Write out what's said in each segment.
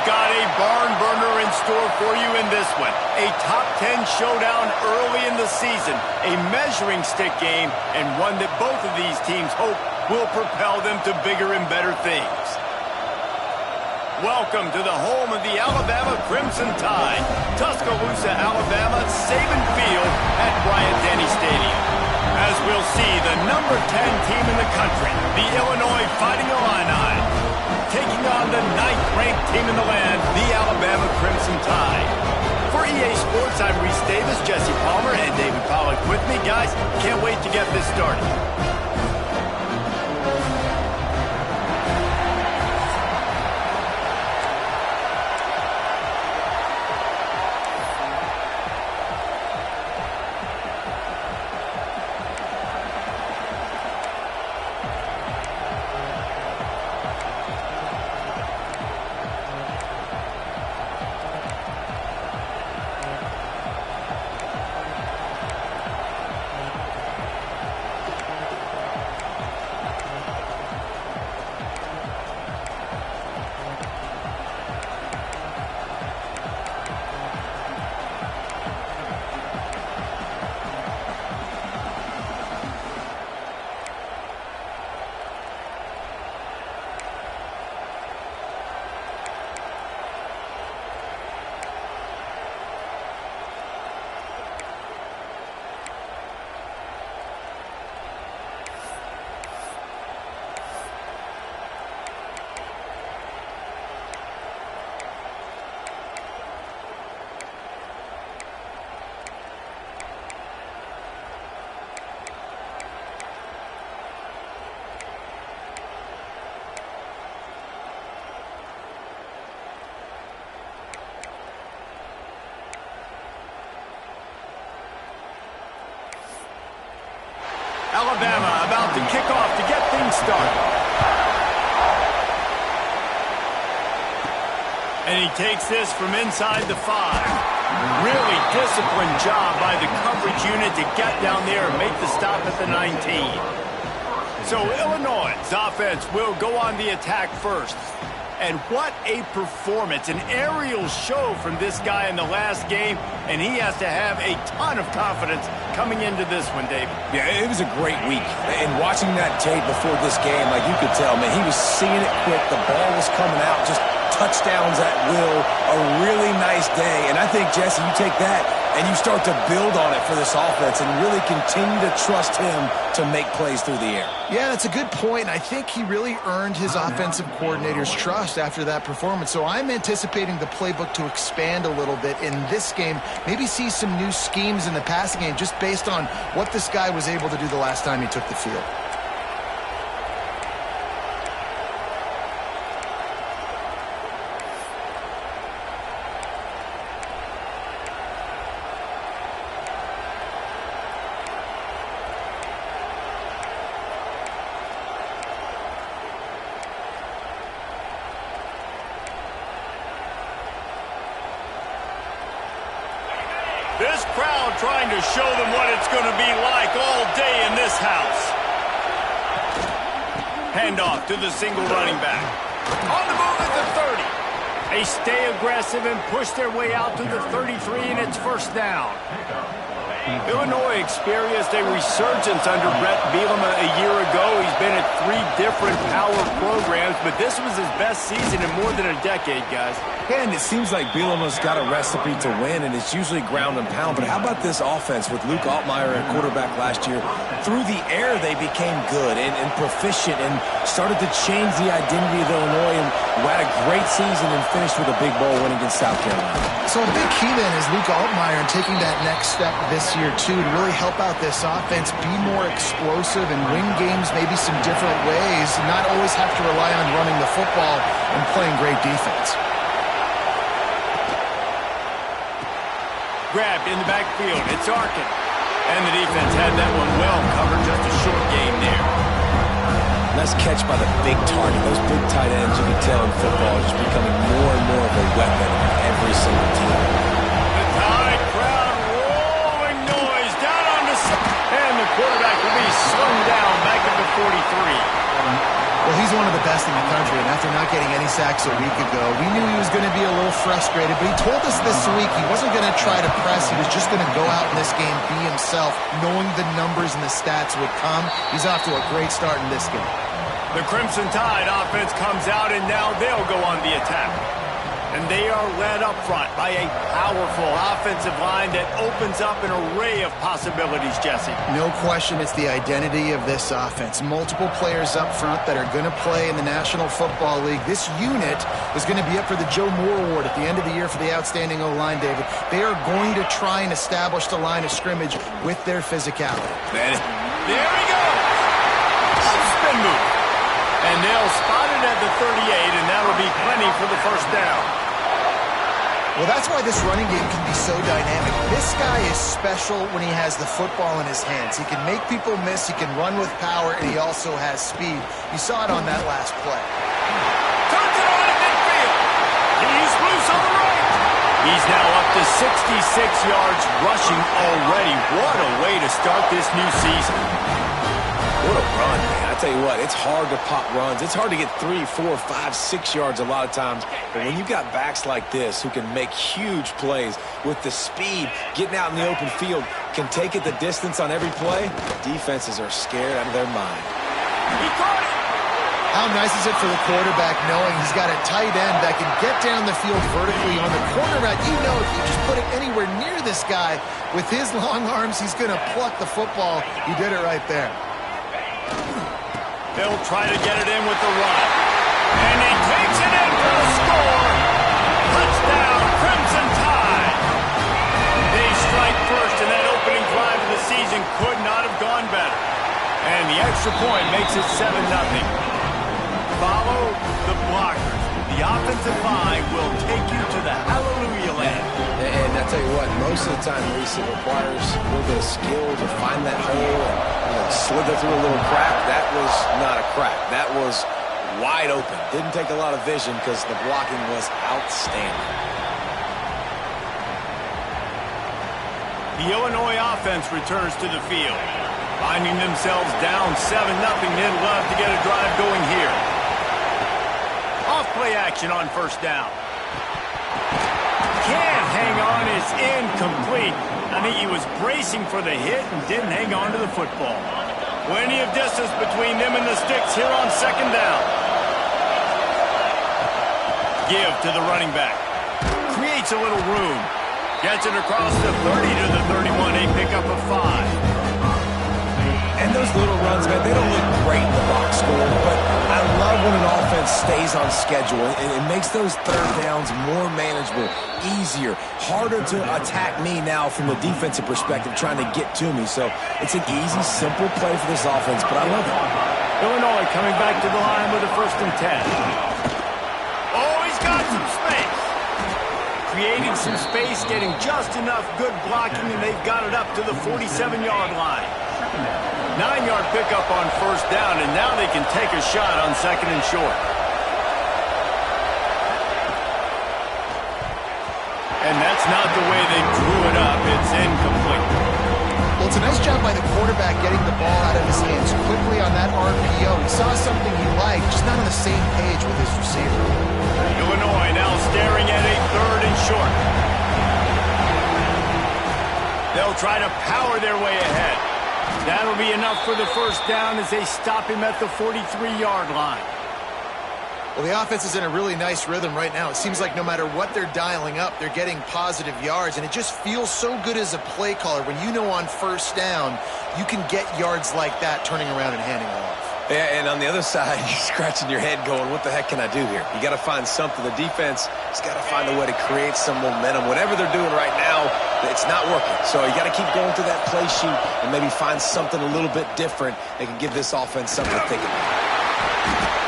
got a barn burner in store for you in this one. A top 10 showdown early in the season, a measuring stick game, and one that both of these teams hope will propel them to bigger and better things. Welcome to the home of the Alabama Crimson Tide, Tuscaloosa, Alabama, Saban Field at Bryant-Denny Stadium. As we'll see, the number 10 team in the country, the Illinois Fighting Illini, taking on the 9th-ranked team in the land, the Alabama Crimson Tide. For EA Sports, I'm Reese Davis, Jesse Palmer, and David Pollack with me. Guys, can't wait to get this started. Alabama about to kick off to get things started. And he takes this from inside the 5. Really disciplined job by the coverage unit to get down there and make the stop at the 19. So Illinois' offense will go on the attack first. And what a performance, an aerial show from this guy in the last game, and he has to have a ton of confidence coming into this one, David. Yeah, it was a great week. And watching that tape before this game, like you could tell, man, he was seeing it quick. The ball was coming out, just touchdowns at will. A really nice day. And I think, Jesse, you take that and you start to build on it for this offense and really continue to trust him to make plays through the air. Yeah, that's a good point. I think he really earned his offensive coordinator's trust after that performance. So I'm anticipating the playbook to expand a little bit in this game. Maybe see some new schemes in the passing game just based on what this guy was able to do the last time he took the field. This crowd trying to show them what it's going to be like all day in this house. Handoff to the single running back. On the move at the 30. They stay aggressive and push their way out to the 33, and it's first down. Illinois experienced a resurgence under Brett Bielema a year ago. He's been at 3 different power programs, but this was his best season in more than a decade, guys. And it seems like Bielema's got a recipe to win, and it's usually ground and pound. But how about this offense with Luke Altmaier at quarterback last year? Through the air, they became good and proficient and started to change the identity of Illinois and had a great season and finished with a big bowl win against South Carolina. So a big key then is Luke Altmaier and taking that next step this year, too, to really help out this offense, be more explosive and win games maybe some different ways, not always have to rely on running the football and playing great defense. Grabbed in the backfield. It's Arkin. And the defense had that one well covered. Just a short game there. Nice catch by the big target. Those big tight ends, you can tell in football, are just becoming more and more of a weapon on every single team. The Tide crowd rolling noise down on the... And the quarterback will be slung down back at the 43. Well, he's a one of the best in the country, and after not getting any sacks a week ago, we knew he was going to be a little frustrated, but he told us this week he wasn't going to try to press. He was just going to go out in this game, be himself, knowing the numbers and the stats would come. He's off to a great start in this game. The Crimson Tide offense comes out, and now they'll go on the attack. And they are led up front by a powerful offensive line that opens up an array of possibilities, Jesse. No question it's the identity of this offense. Multiple players up front that are going to play in the National Football League. This unit is going to be up for the Joe Moore Award at the end of the year for the outstanding O-line, David. They are going to try and establish the line of scrimmage with their physicality. There we go! Spin move. And they'll spot it at the 38, and that'll be plenty for the first down. Well, that's why this running game can be so dynamic. This guy is special when he has the football in his hands. He can make people miss, he can run with power, and he also has speed. You saw it on that last play. Turns it on at midfield. He's loose on the right. He's now up to 66 yards rushing already. What a way to start this new season. What a run, man. I tell you what, it's hard to pop runs. It's hard to get 3, 4, 5, 6 yards a lot of times. But when you've got backs like this who can make huge plays with the speed, getting out in the open field, can take it the distance on every play, defenses are scared out of their mind. He caught it. How nice is it for the quarterback knowing he's got a tight end that can get down the field vertically on the corner route? You know, if you just put it anywhere near this guy, with his long arms, he's going to pluck the football. He did it right there. They'll try to get it in with the run. And he takes it in for the score. Touchdown, Crimson Tide. They strike first, and that opening drive of the season could not have gone better. And the extra point makes it 7-0. Follow the blockers. The offensive line will take you to the hallelujah land. And I tell you what, most of the time, Reese, it requires a little bit of skill to find that hole and slither through a little crack. That was not a crack. That was wide open. Didn't take a lot of vision because the blocking was outstanding. The Illinois offense returns to the field. Finding themselves down 7-0, they'd love to get a drive going here. Off-play action on first down. Can't hang on, it's incomplete. I think he was bracing for the hit and didn't hang on to the football. Plenty of distance between them and the sticks here on second down. Give to the running back. Creates a little room. Gets it across the 30 to the 31, a pickup of 5. And those little runs, man, they don't look great in the box score, but I love when an offense stays on schedule, and it makes those third downs more manageable, easier, harder to attack me now from the defensive perspective trying to get to me. So it's an easy, simple play for this offense, but I love it. Illinois coming back to the line with a 1st and 10. Oh, he's got some space. Creating some space, getting just enough good blocking, and they've got it up to the 47-yard line. 9-yard pickup on first down, and now they can take a shot on 2nd and short. And that's not the way they drew it up. It's incomplete. Well, it's a nice job by the quarterback getting the ball out of his hands quickly on that RPO. He saw something he liked, just not on the same page with his receiver. Illinois now staring at a 3rd and short. They'll try to power their way ahead. That'll be enough for the first down as they stop him at the 43-yard line. Well, the offense is in a really nice rhythm right now. It seems like no matter what they're dialing up, they're getting positive yards, and it just feels so good as a play caller when you know on first down you can get yards like that turning around and handing it off. Yeah, and on the other side, you're scratching your head going, what the heck can I do here? You got to find something. The defense has got to find a way to create some momentum. Whatever they're doing right now, it's not working. So you got to keep going through that play sheet and maybe find something a little bit different that can give this offense something to think about.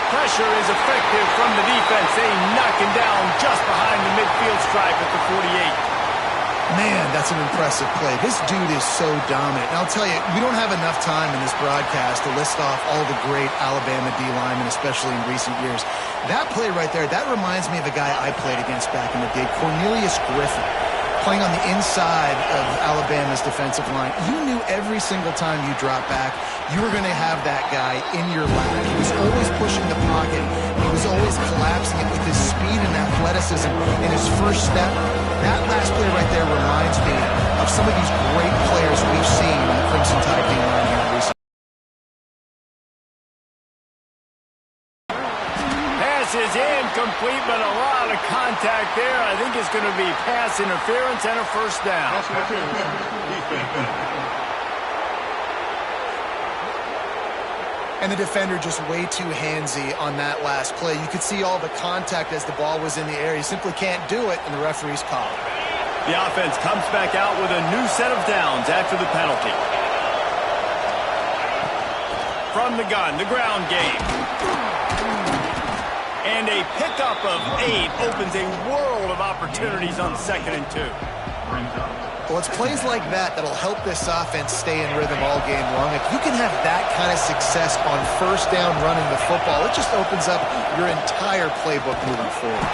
Pressure is effective from the defense. They knock him down just behind the midfield stripe at the 48. Man, that's an impressive play. This dude is so dominant. And I'll tell you, we don't have enough time in this broadcast to list off all the great Alabama D-linemen, especially in recent years. That play right there, that reminds me of a guy I played against back in the day, Cornelius Griffin. playing on the inside of Alabama's defensive line. You knew every single time you dropped back, you were going to have that guy in your lap. He was always pushing the pocket. He was always collapsing it with his speed and athleticism in his first step. That last play right there reminds me of some of these great players we've seen on the Crimson Tide being around here recently. Is incomplete, but a lot of contact there. I think it's going to be pass interference and a first down. And the defender just way too handsy on that last play. You could see all the contact as the ball was in the air. He simply can't do it, and the referee's call. The offense comes back out with a new set of downs after the penalty. From the gun, the ground game. And a pickup of 8 opens a world of opportunities on 2nd and 2. Well, it's plays like that that'll help this offense stay in rhythm all game long. If you can have that kind of success on first down running the football, it just opens up your entire playbook moving forward.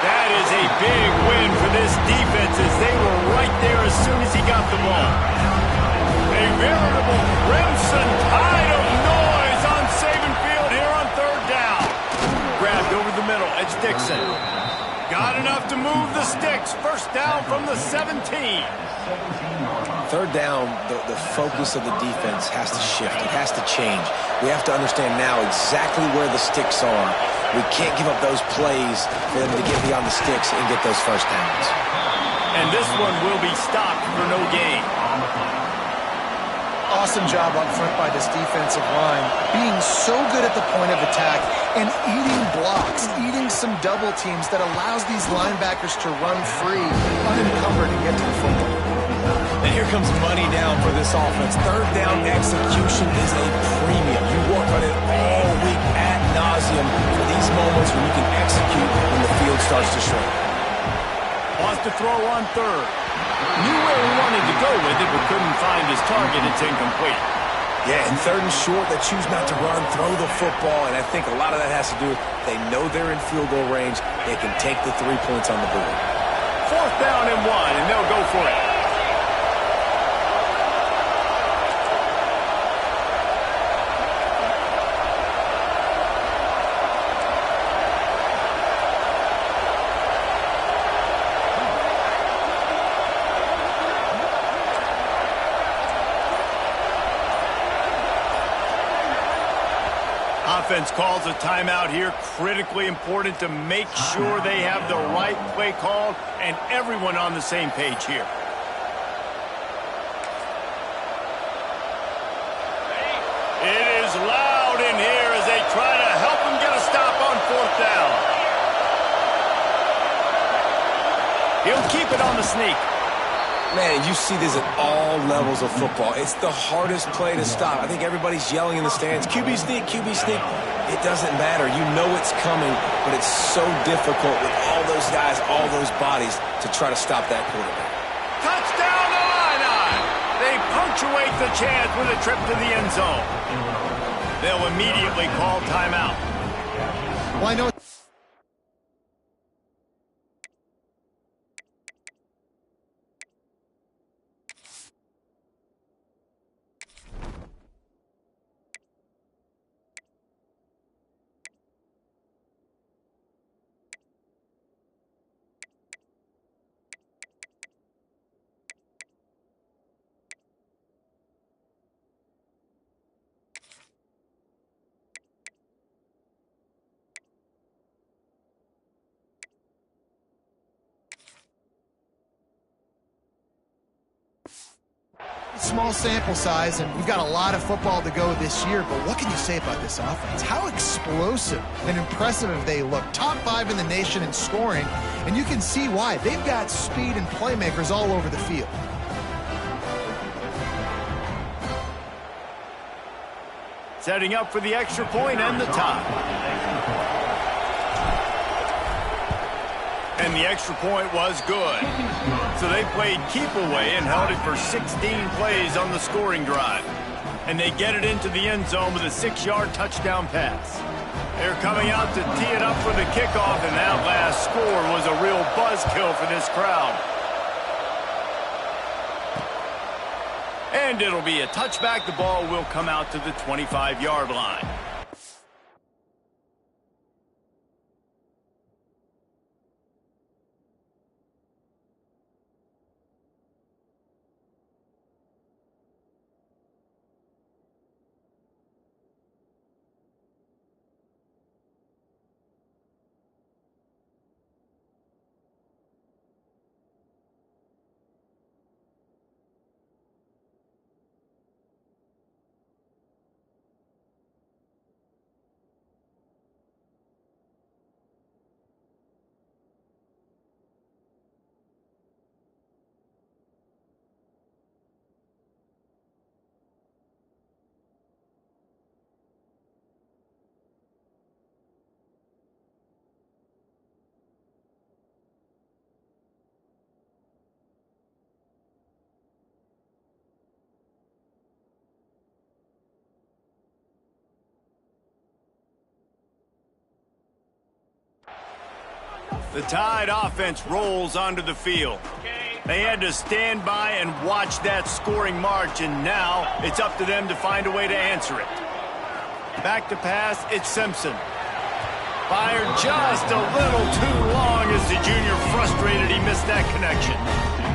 That is a big win for this defense as they were right there as soon as he got the ball. A veritable Crimson Tide of noise on Saban Field here on 3rd down. Grabbed over the middle. It's Dixon. Got enough to move the sticks. First down from the 17. 3rd down, the focus of the defense has to shift. It has to change. We have to understand now exactly where the sticks are. We can't give up those plays for them to get beyond the sticks and get those first downs. And this one will be stopped for no gain. Awesome job up front by this defensive line, being so good at the point of attack and eating blocks, eating some double teams that allows these linebackers to run free, unencumbered, and get to the football. And here comes money down for this offense. 3rd down execution is a premium. You work on it all week ad nauseum for these moments when you can execute when the field starts to shrink. Wants to throw on 3rd. Knew where he wanted to go with it, but couldn't find his target. It's incomplete. Yeah, and 3rd and short, they choose not to run, throw the football, and I think a lot of that has to do with they know they're in field goal range. They can take the 3 points on the board. 4th down and 1, and they'll go for it. Offense calls a timeout here. Critically important to make sure they have the right play called and everyone on the same page here. It is loud in here as they try to help him get a stop on 4th down. He'll keep it on the sneak. Man, you see this at all levels of football. It's the hardest play to stop. I think everybody's yelling in the stands, QB sneak, QB sneak. It doesn't matter. You know it's coming, but it's so difficult with all those guys, all those bodies to try to stop that quarterback. Touchdown Illini! They punctuate the chance with a trip to the end zone. They'll immediately call timeout. Well, I know small sample size, and we've got a lot of football to go this year, but what can you say about this offense? How explosive and impressive have they looked? Top 5 in the nation in scoring, and you can see why. They've got speed and playmakers all over the field. Setting up for the extra point and the tie. And the extra point was good. So they played keep away and held it for 16 plays on the scoring drive. And they get it into the end zone with a 6-yard touchdown pass. They're coming out to tee it up for the kickoff, and that last score was a real buzzkill for this crowd. And it'll be a touchback. The ball will come out to the 25-yard line. The Tide offense rolls onto the field. They had to stand by and watch that scoring march, and now it's up to them to find a way to answer it. Back to pass, it's Simpson. Fired just a little too long as the junior frustrated he missed that connection.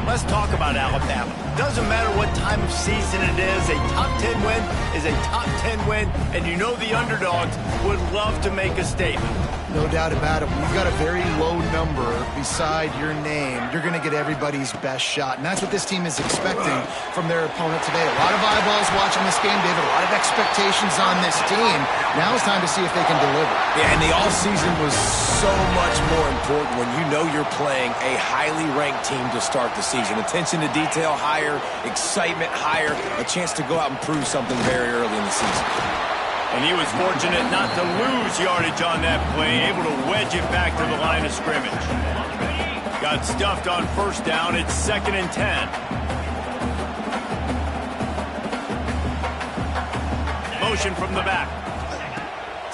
Let's talk about Alabama. Doesn't matter what time of season it is, a top 10 win is a top 10 win, and you know the underdogs would love to make a statement. No doubt about it. When you've got a very low number beside your name, you're going to get everybody's best shot. And that's what this team is expecting from their opponent today. A lot of eyeballs watching this game, David. A lot of expectations on this team. Now it's time to see if they can deliver. Yeah, and the offseason was so much more important when you know you're playing a highly ranked team to start the season. Attention to detail higher, excitement higher, a chance to go out and prove something very early in the season. And he was fortunate not to lose yardage on that play, able to wedge it back to the line of scrimmage. Got stuffed on first down. It's 2nd and 10. Motion from the back.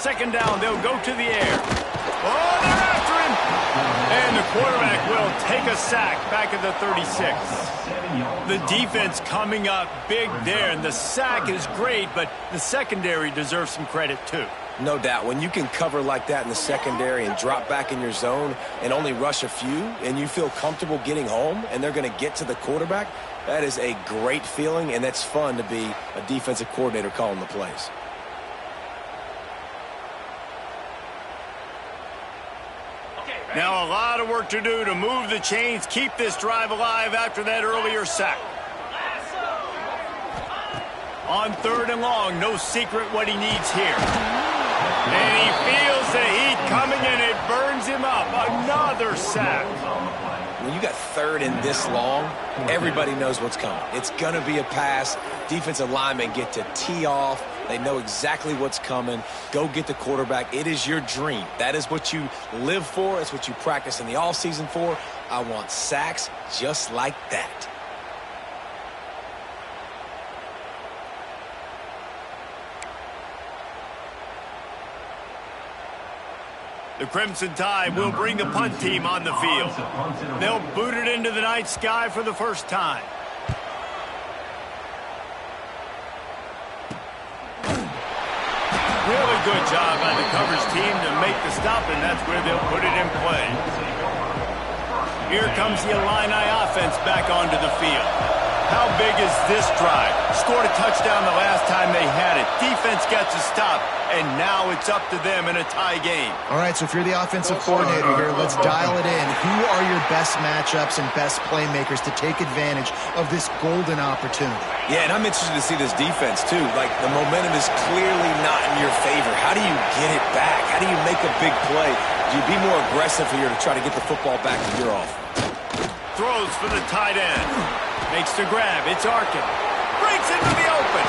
2nd down, they'll go to the air. Oh, they're after him! And the quarterback will take a sack back at the 36. The defense coming up big there, and the sack is great, but the secondary deserves some credit too. No doubt. When you can cover like that in the secondary and drop back in your zone and only rush a few, and you feel comfortable getting home, and they're going to get to the quarterback, that is a great feeling, and that's fun to be a defensive coordinator calling the plays. Now a lot of work to do to move the chains, keep this drive alive after that earlier sack. On 3rd and long, no secret what he needs here. And he feels the heat coming and it burns him up. Another sack. When you got 3rd and this long, everybody knows what's coming. It's going to be a pass. Defensive linemen get to tee off. They know exactly what's coming. Go get the quarterback. It is your dream. That is what you live for. It's what you practice in the offseason for. I want sacks just like that. The Crimson Tide will bring the punt team on the field. They'll boot it into the night sky for the first time. Really good job by the coverage team to make the stop, and that's where they'll put it in play. Here comes the Illini offense back onto the field. How big is this drive? Scored a touchdown the last time they had it. Defense gets a stop, and now it's up to them in a tie game. All right, so if you're the offensive coordinator here, let's dial it in. Who are your best matchups and best playmakers to take advantage of this golden opportunity? Yeah, and I'm interested to see this defense, too. Like, the momentum is clearly not in your favor. How do you get it back? How do you make a big play? Do you be more aggressive here to try to get the football back to your offense? Throws for the tight end. Makes the grab. It's Arkin. Breaks into the open.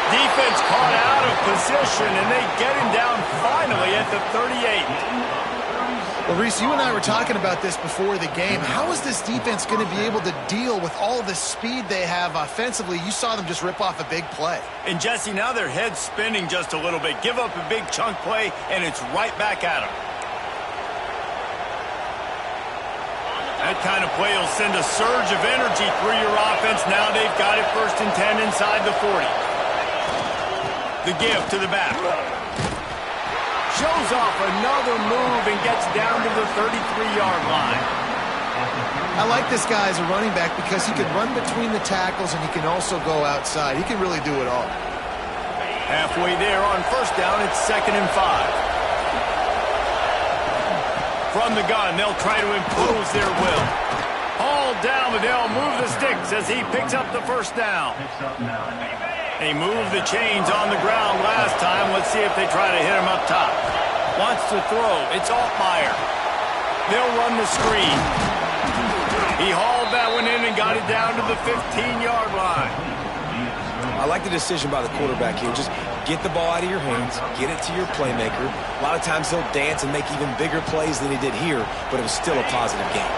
Defense caught out of position, and they get him down finally at the 38. Well, Reese, you and I were talking about this before the game. How is this defense going to be able to deal with all the speed they have offensively? You saw them just rip off a big play. And, Jesse, now their head's spinning just a little bit. Give up a big chunk play, and it's right back at them. That kind of play will send a surge of energy through your offense. Now they've got it 1st and 10 inside the 40. The give to the back. Shows off another move and gets down to the 33-yard line. I like this guy as a running back because he can run between the tackles and he can also go outside. He can really do it all. Halfway there on 1st down, it's 2nd and 5. From the gun, they'll try to impose their will. Hauled down, but they'll move the sticks as he picks up the 1st down. They moved the chains on the ground last time. Let's see if they try to hit him up top. Wants to throw. It's Altmaier. They'll run the screen. He hauled that one in and got it down to the 15-yard line. I like the decision by the quarterback here. Just get the ball out of your hands, get it to your playmaker. A lot of times he'll dance and make even bigger plays than he did here, but it was still a positive game.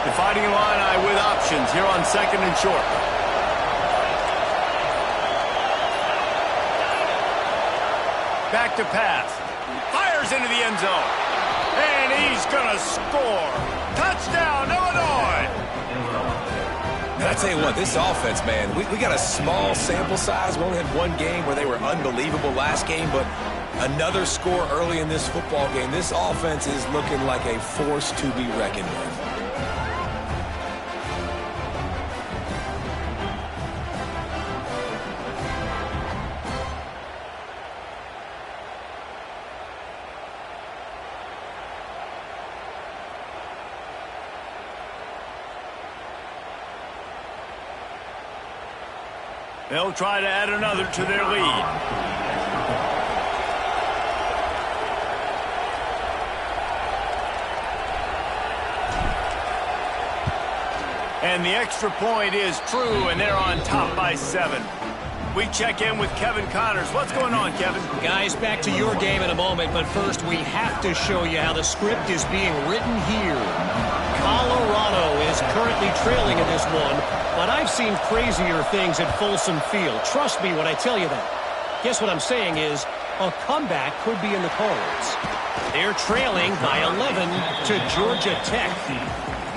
The Fighting Illini with options here on 2nd and short. Back to pass. Fires into the end zone. And he's going to score. Touchdown, Illinois! And I tell you what, this offense, man, we got a small sample size. We only had one game where they were unbelievable last game, but another score early in this football game. This offense is looking like a force to be reckoned with. They'll try to add another to their lead. And the extra point is true, and they're on top by 7. We check in with Kevin Connors. What's going on, Kevin? Guys, back to your game in a moment, but first we have to show you how the script is being written here. Colorado is currently trailing in this one, but I've seen crazier things at Folsom Field. Trust me when I tell you that. Guess what I'm saying is a comeback could be in the cards. They're trailing by 11 to Georgia Tech.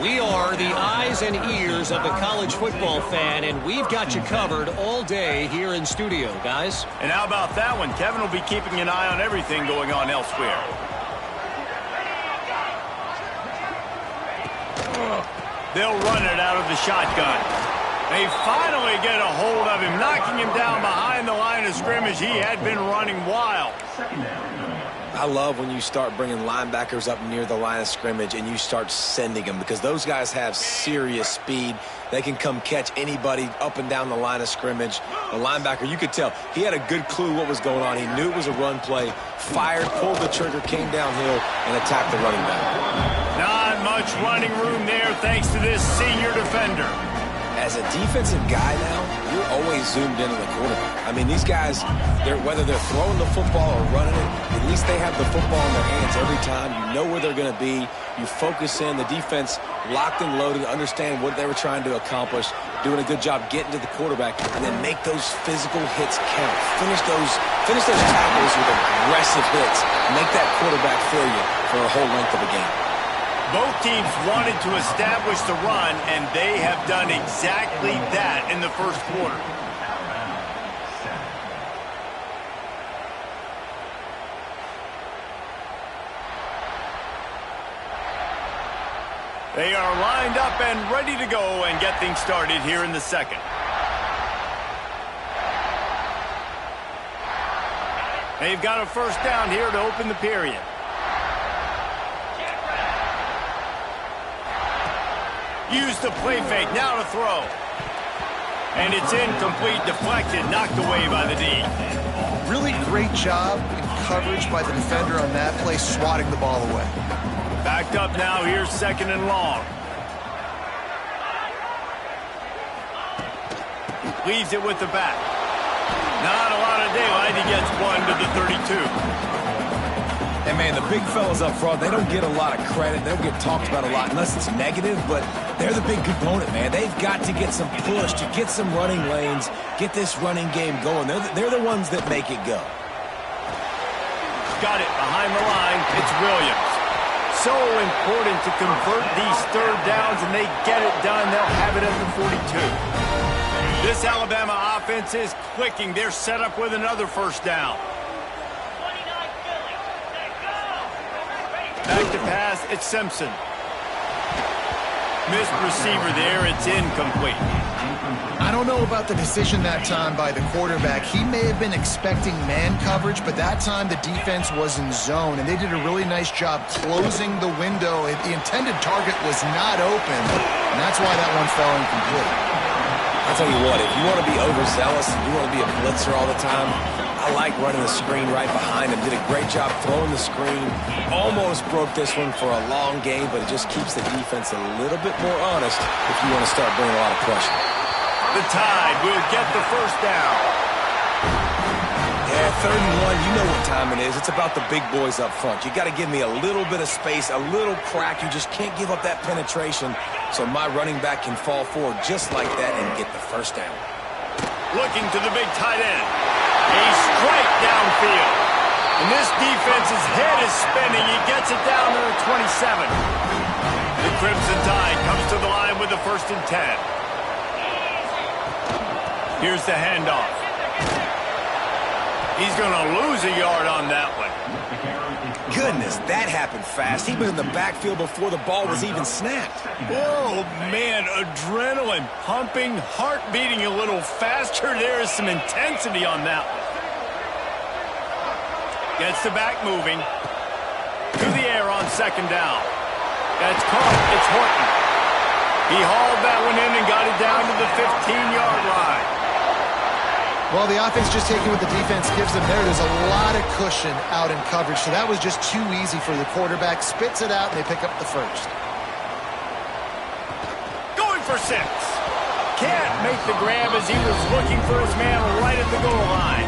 We are the eyes and ears of the college football fan, and we've got you covered all day here in studio, guys. And how about that one? Kevin will be keeping an eye on everything going on elsewhere. They'll run it out of the shotgun. They finally get a hold of him, knocking him down behind the line of scrimmage. He had been running wild. I love when you start bringing linebackers up near the line of scrimmage and you start sending them, because those guys have serious speed. They can come catch anybody up and down the line of scrimmage. The linebacker, you could tell, he had a good clue what was going on. He knew it was a run play, fired, pulled the trigger, came downhill, and attacked the running back. Not much running room there thanks to this senior defender. As a defensive guy now, you're always zoomed into the quarterback. I mean, these guys, whether they're throwing the football or running it, at least they have the football in their hands every time. You know where they're going to be. You focus in. The defense locked and loaded, understand what they were trying to accomplish, doing a good job getting to the quarterback, and then make those physical hits count. Finish those tackles with aggressive hits. Make that quarterback feel you for a whole length of a game. Both teams wanted to establish the run, and they have done exactly that in the first quarter. They are lined up and ready to go and get things started here in the second. They've got a first down here to open the period. Use the play fake, now to throw. And it's incomplete, deflected, knocked away by the D. Really great job in coverage by the defender on that play, swatting the ball away. Backed up now, here's 2nd and long. Leaves it with the back. Not a lot of daylight, he gets one to the 32. And, man, the big fellas up front, they don't get a lot of credit. They don't get talked about a lot unless it's negative, but they're the big component, man. They've got to get some push, to get some running lanes, get this running game going. They're the ones that make it go. Got it behind the line. It's Williams. so important to convert these third downs, and they get it done. They'll have it at the 42. This Alabama offense is clicking. They're set up with another first down. Back to pass, it's Simpson. Missed receiver there, it's incomplete. I don't know about the decision that time by the quarterback. He may have been expecting man coverage, but that time the defense was in zone, and they did a really nice job closing the window. The intended target was not open, and that's why that one fell incomplete. I'll tell you what, if you want to be overzealous and you want to be a blitzer all the time, I like running the screen right behind him. Did a great job throwing the screen. Almost broke this one for a long game, but it just keeps the defense a little bit more honest if you want to start bringing a lot of pressure. The Tide will get the first down. Yeah, 3rd and 1, you know what time it is. It's about the big boys up front. You got to give me a little bit of space, a little crack. You just can't give up that penetration, so my running back can fall forward just like that and get the first down. Looking to the big tight end. A strike downfield. And this defense's head is spinning. He gets it down to the 27. The Crimson Tide comes to the line with the 1st and 10. Here's the handoff. He's going to lose a yard on that one. Goodness, that happened fast. He was in the backfield before the ball was even snapped. Oh, man, adrenaline pumping, heart beating a little faster. There is some intensity on that one. Gets the back moving. To the air on 2nd down. That's caught. It's Horton. He hauled that one in and got it down to the 15-yard line. Well, the offense just taking what the defense gives them there. There's a lot of cushion out in coverage, so that was just too easy for the quarterback. Spits it out, and they pick up the first. Going for 6. Can't make the grab as he was looking for his man right at the goal line.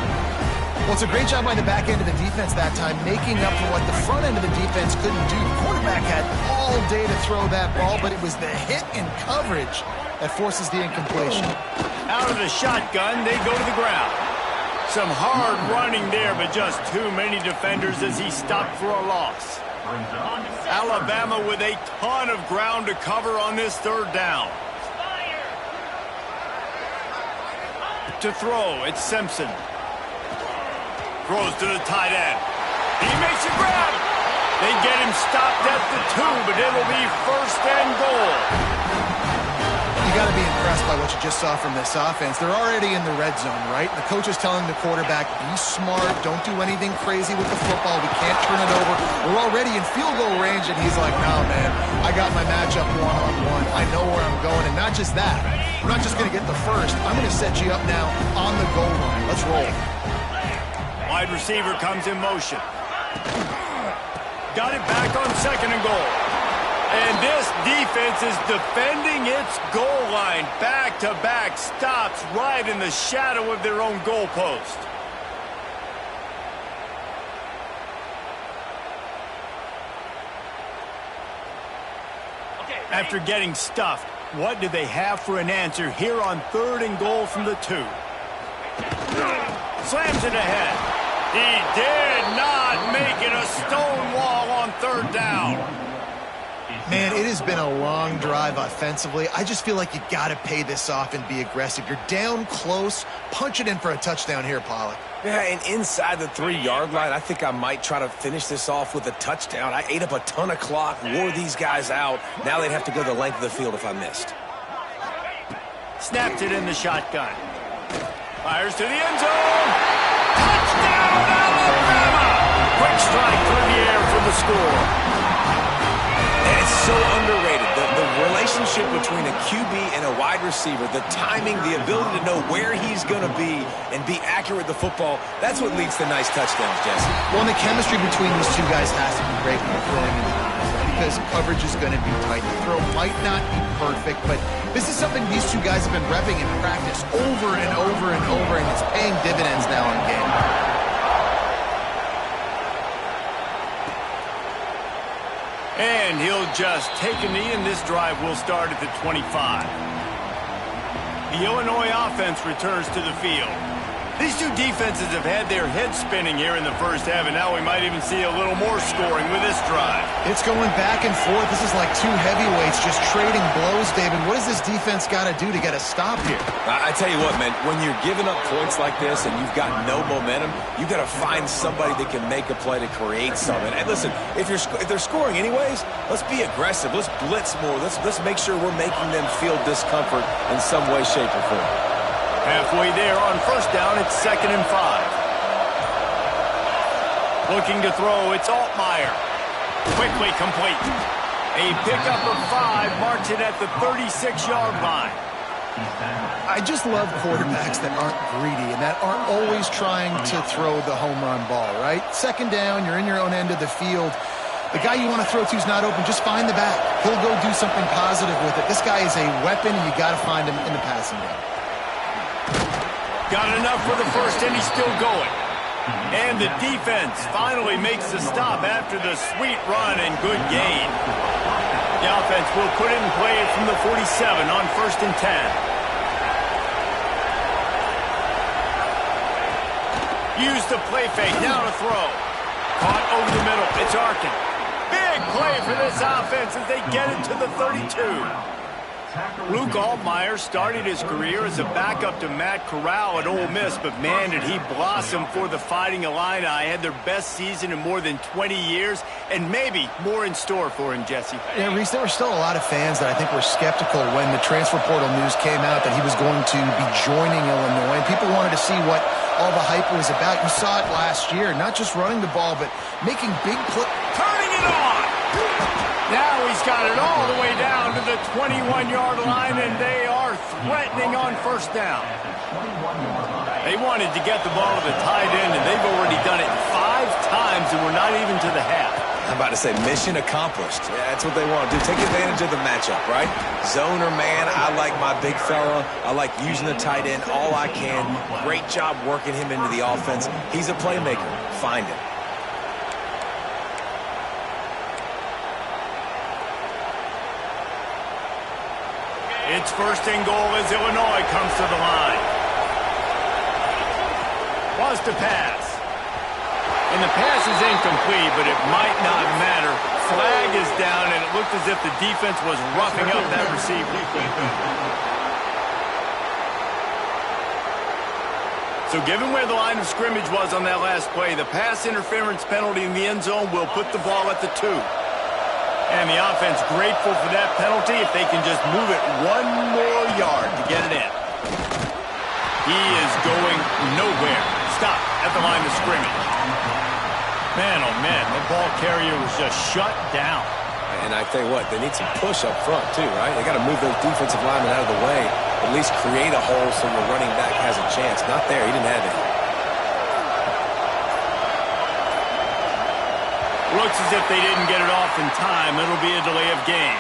Well, it's a great job by the back end of the defense that time, making up for what the front end of the defense couldn't do. The quarterback had all day to throw that ball, but it was the hit in coverage that forces the incompletion. Out of the shotgun, they go to the ground. Some hard running there, but just too many defenders as he stopped for a loss. Alabama with a ton of ground to cover on this 3rd down. To throw, it's Simpson. Throws to the tight end. He makes a grab. They get him stopped at the 2, but it'll be 1st and goal. You got to be impressed by what you just saw from this offense. They're already in the red zone, right? The coach is telling the quarterback, be smart, don't do anything crazy with the football. We can't turn it over. We're already in field goal range, and he's like, no, man, I got my matchup one-on-one. I know where I'm going, and not just that. We're not just going to get the first. I'm going to set you up now on the goal line. Let's roll. Wide receiver comes in motion. Got it back on 2nd and goal. And this defense is defending its goal line. Back-to-back stops right in the shadow of their own goalpost. After getting stuffed, what do they have for an answer here on 3rd and goal from the 2? Slams it ahead. He did not make it a stone wall on 3rd down. Man, it has been a long drive offensively. I just feel like you got to pay this off and be aggressive. You're down close. Punch it in for a touchdown here, Pollack. Yeah, and inside the 3-yard line, I think I might try to finish this off with a touchdown. I ate up a ton of clock, wore these guys out. Now they'd have to go the length of the field if I missed. Snapped it in the shotgun. Fires to the end zone. Touchdown, Alabama! Quick strike through the air for the score. And it's so underrated. The relationship between a QB and a wide receiver, the timing, the ability to know where he's going to be and be accurate with the football, that's what leads to nice touchdowns, Jesse. Well, and the chemistry between these two guys has to be great when they're throwing in the defense, right? Because coverage is going to be tight. The throw might not be perfect, but this is something these two guys have been repping in practice over and over and over, and it's paying dividends now in game. And he'll just take a knee, and this drive will start at the 25. The Illinois offense returns to the field. These two defenses have had their heads spinning here in the first half, and now we might even see a little more scoring with this drive. It's going back and forth. This is like two heavyweights just trading blows, David. What does this defense got to do to get a stop here? I tell you what, man, when you're giving up points like this and you've got no momentum, you've got to find somebody that can make a play to create something. And listen, if they're scoring anyways, let's be aggressive. Let's blitz more. Let's make sure we're making them feel discomfort in some way, shape, or form. Halfway there on first down, it's 2nd and 5. Looking to throw, it's Altmaier. Quickly complete. A pickup of 5 marks it at the 36-yard line. I just love quarterbacks that aren't greedy and that aren't always trying to throw the home run ball, right? 2nd down, you're in your own end of the field. The guy you want to throw to is not open. Just find the back. He'll go do something positive with it. This guy is a weapon, and you got to find him in the passing game. Got enough for the first, and he's still going. And the defense finally makes the stop after the sweet run and good gain. The offense will put it in play from the 47 on 1st and 10. Use the play fake, now to throw. Caught over the middle, it's Arkin. Big play for this offense as they get it to the 32. Luke Altmaier started his career as a backup to Matt Corral at Ole Miss, but man, did he blossom for the Fighting Illini. Had their best season in more than 20 years, and maybe more in store for him, Jesse. Yeah, Reese, there were still a lot of fans that I think were skeptical when the transfer portal news came out that he was going to be joining Illinois, and people wanted to see what all the hype was about. You saw it last year, not just running the ball, but making big plays. Turning it on! Now he's got it all the way down to the 21-yard line, and they are threatening on first down. They wanted to get the ball to the tight end, and they've already done it 5 times, and we're not even to the half. I'm about to say mission accomplished. Yeah, that's what they want to do. Take advantage of the matchup, right? Zone or man, I like my big fella. I like using the tight end all I can. Great job working him into the offense. He's a playmaker. Find him. It's 1st and goal as Illinois comes to the line. Wants to pass. And the pass is incomplete, but it might not matter. Flag is down, and it looked as if the defense was roughing up that receiver. So given where the line of scrimmage was on that last play, the pass interference penalty in the end zone will put the ball at the 2. And the offense grateful for that penalty if they can just move it 1 more yard to get it in. He is going nowhere. Stop at the line of scrimmage. Man, oh man, the ball carrier was just shut down. And I tell you what, they need some push up front too, right? They got to move those defensive linemen out of the way, at least create a hole so the running back has a chance. Not there, he didn't have it. Looks as if they didn't get it off in time. It'll be a delay of game.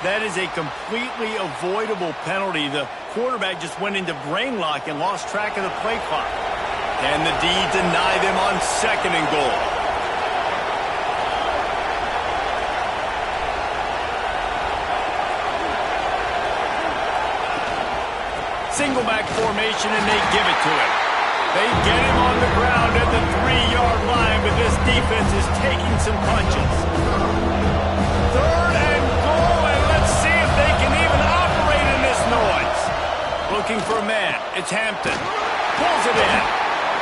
That is a completely avoidable penalty. The quarterback just went into brain lock and lost track of the play clock. Can the D deny them on 2nd and goal? Single back formation, and they give it to him. They get him on the ground at the 3-yard line, but this defense is taking some punches. 3rd and goal, and let's see if they can even operate in this noise. Looking for a man. It's Hampton. Pulls it in.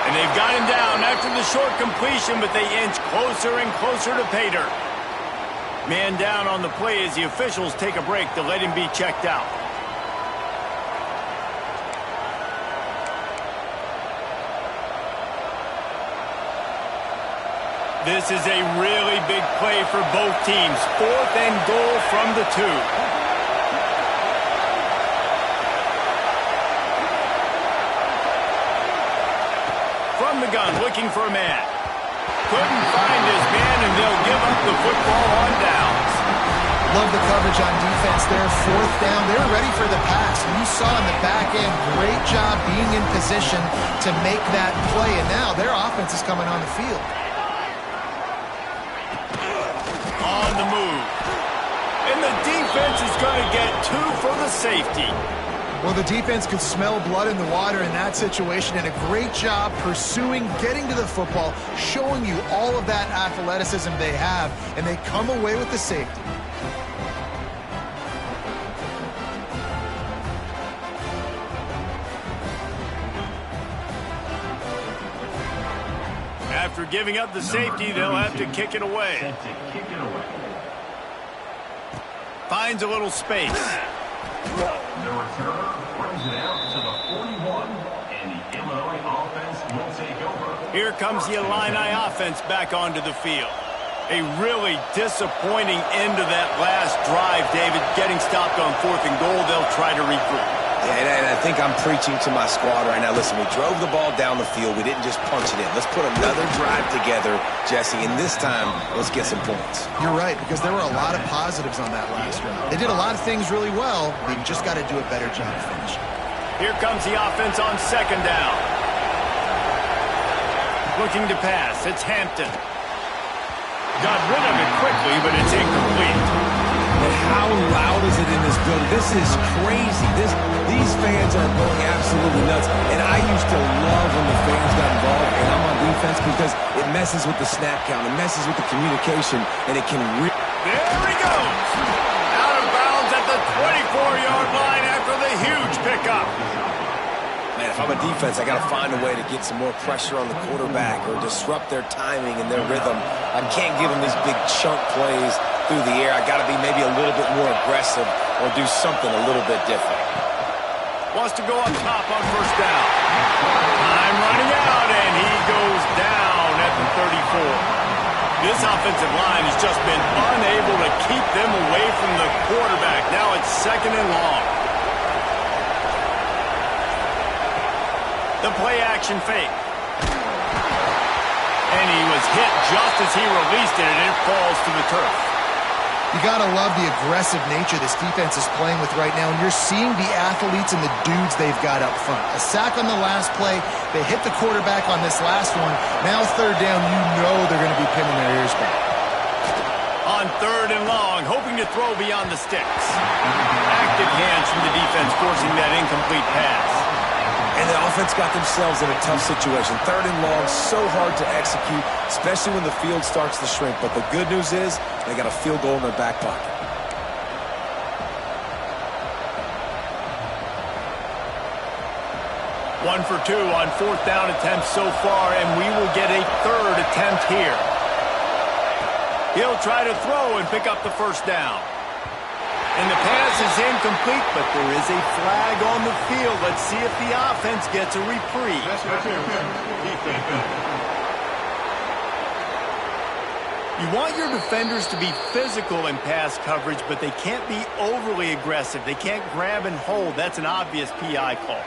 And they've got him down after the short completion, but they inch closer and closer to pay dirt. Man down on the play as the officials take a break to let him be checked out. This is a really big play for both teams. 4th and goal from the 2. From the gun, looking for a man. Couldn't find his man, and they'll give up the football on downs. Love the coverage on defense there. 4th down. They were ready for the pass. And you saw in the back end, great job being in position to make that play. And now their offense is coming on the field. On the move. And the defense is going to get 2 for the safety. Well, the defense could smell blood in the water in that situation, and a great job pursuing, getting to the football, showing you all of that athleticism they have, and they come away with the safety. After giving up the safety, they'll have to kick it away. Finds a little space. The returner brings it out to the 41, and the Illinois offense will take over. Here comes the Illini offense back onto the field. A really disappointing end to that last drive, David. Getting stopped on 4th and goal, they'll try to regroup. And I think I'm preaching to my squad right now. Listen, we drove the ball down the field. We didn't just punch it in. Let's put another drive together, Jesse, and this time, let's get some points. You're right, because there were a lot of positives on that last drive. They did a lot of things really well. They've just got to do a better job of finishing. Here comes the offense on 2nd down. Looking to pass. It's Hampton. Got rid of it quickly, but it's incomplete. And how loud is it in this building? This is crazy. These fans are going absolutely nuts. And I used to love when the fans got involved, and I'm on defense because it messes with the snap count. It messes with the communication, and it can really... There he goes. Out of bounds at the 24-yard line after the huge pickup. Man, if I'm a defense, I got to find a way to get some more pressure on the quarterback or disrupt their timing and their rhythm. I can't give them these big chunk plays through the air. I got to be maybe a little bit more aggressive or do something a little bit different. Wants to go up top on 1st down. Time running out, and he goes down at the 34. This offensive line has just been unable to keep them away from the quarterback. Now it's 2nd and long. The play-action fake. And he was hit just as he released it, and it falls to the turf. You got to love the aggressive nature this defense is playing with right now, and you're seeing the athletes and the dudes they've got up front. A sack on the last play. They hit the quarterback on this last one. Now 3rd down, you know they're going to be pinning their ears back. On 3rd and long, hoping to throw beyond the sticks. Active hands from the defense forcing that incomplete pass. And the offense got themselves in a tough situation. 3rd and long, so hard to execute, especially when the field starts to shrink. But the good news is they got a field goal in their back pocket. One for 2 on 4th down attempts so far, and we will get a 3rd attempt here. He'll try to throw and pick up the 1st down. And the pass is incomplete, but there is a flag on the field. Let's see if the offense gets a reprieve. You want your defenders to be physical in pass coverage, but they can't be overly aggressive. They can't grab and hold. That's an obvious PI call.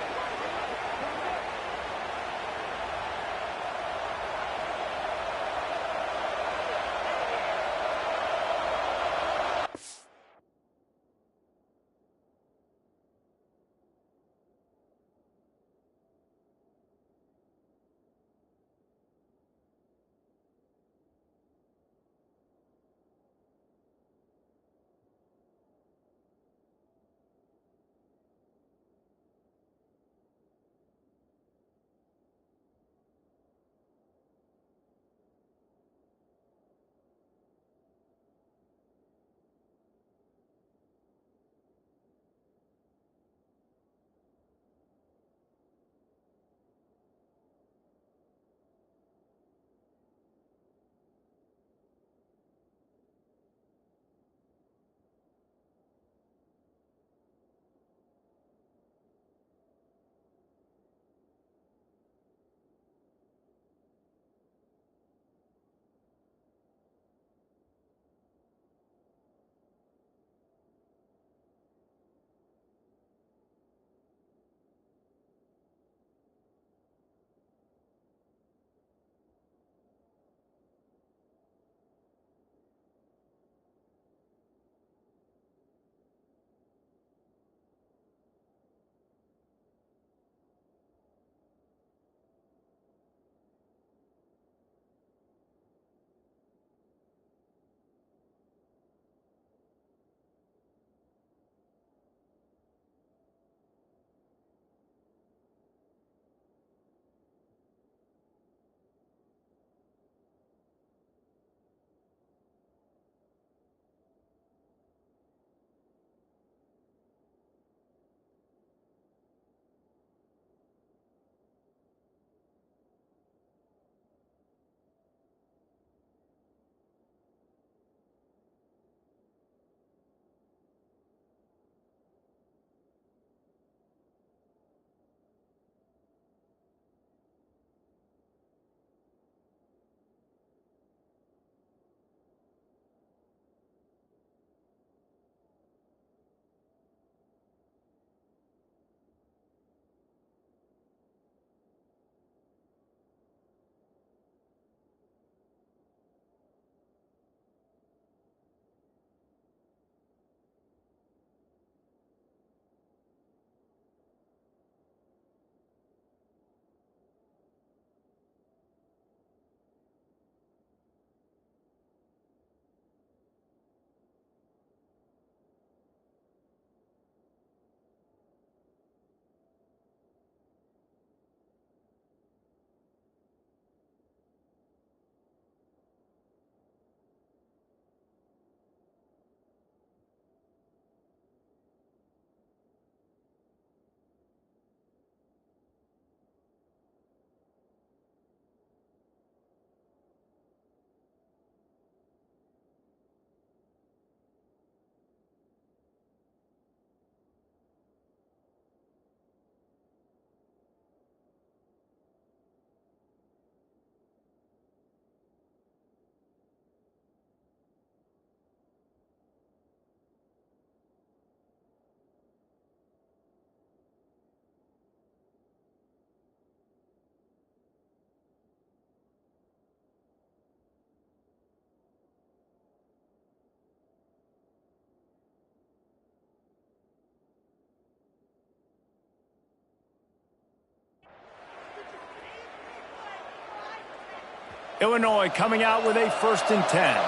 Illinois coming out with a 1st and 10.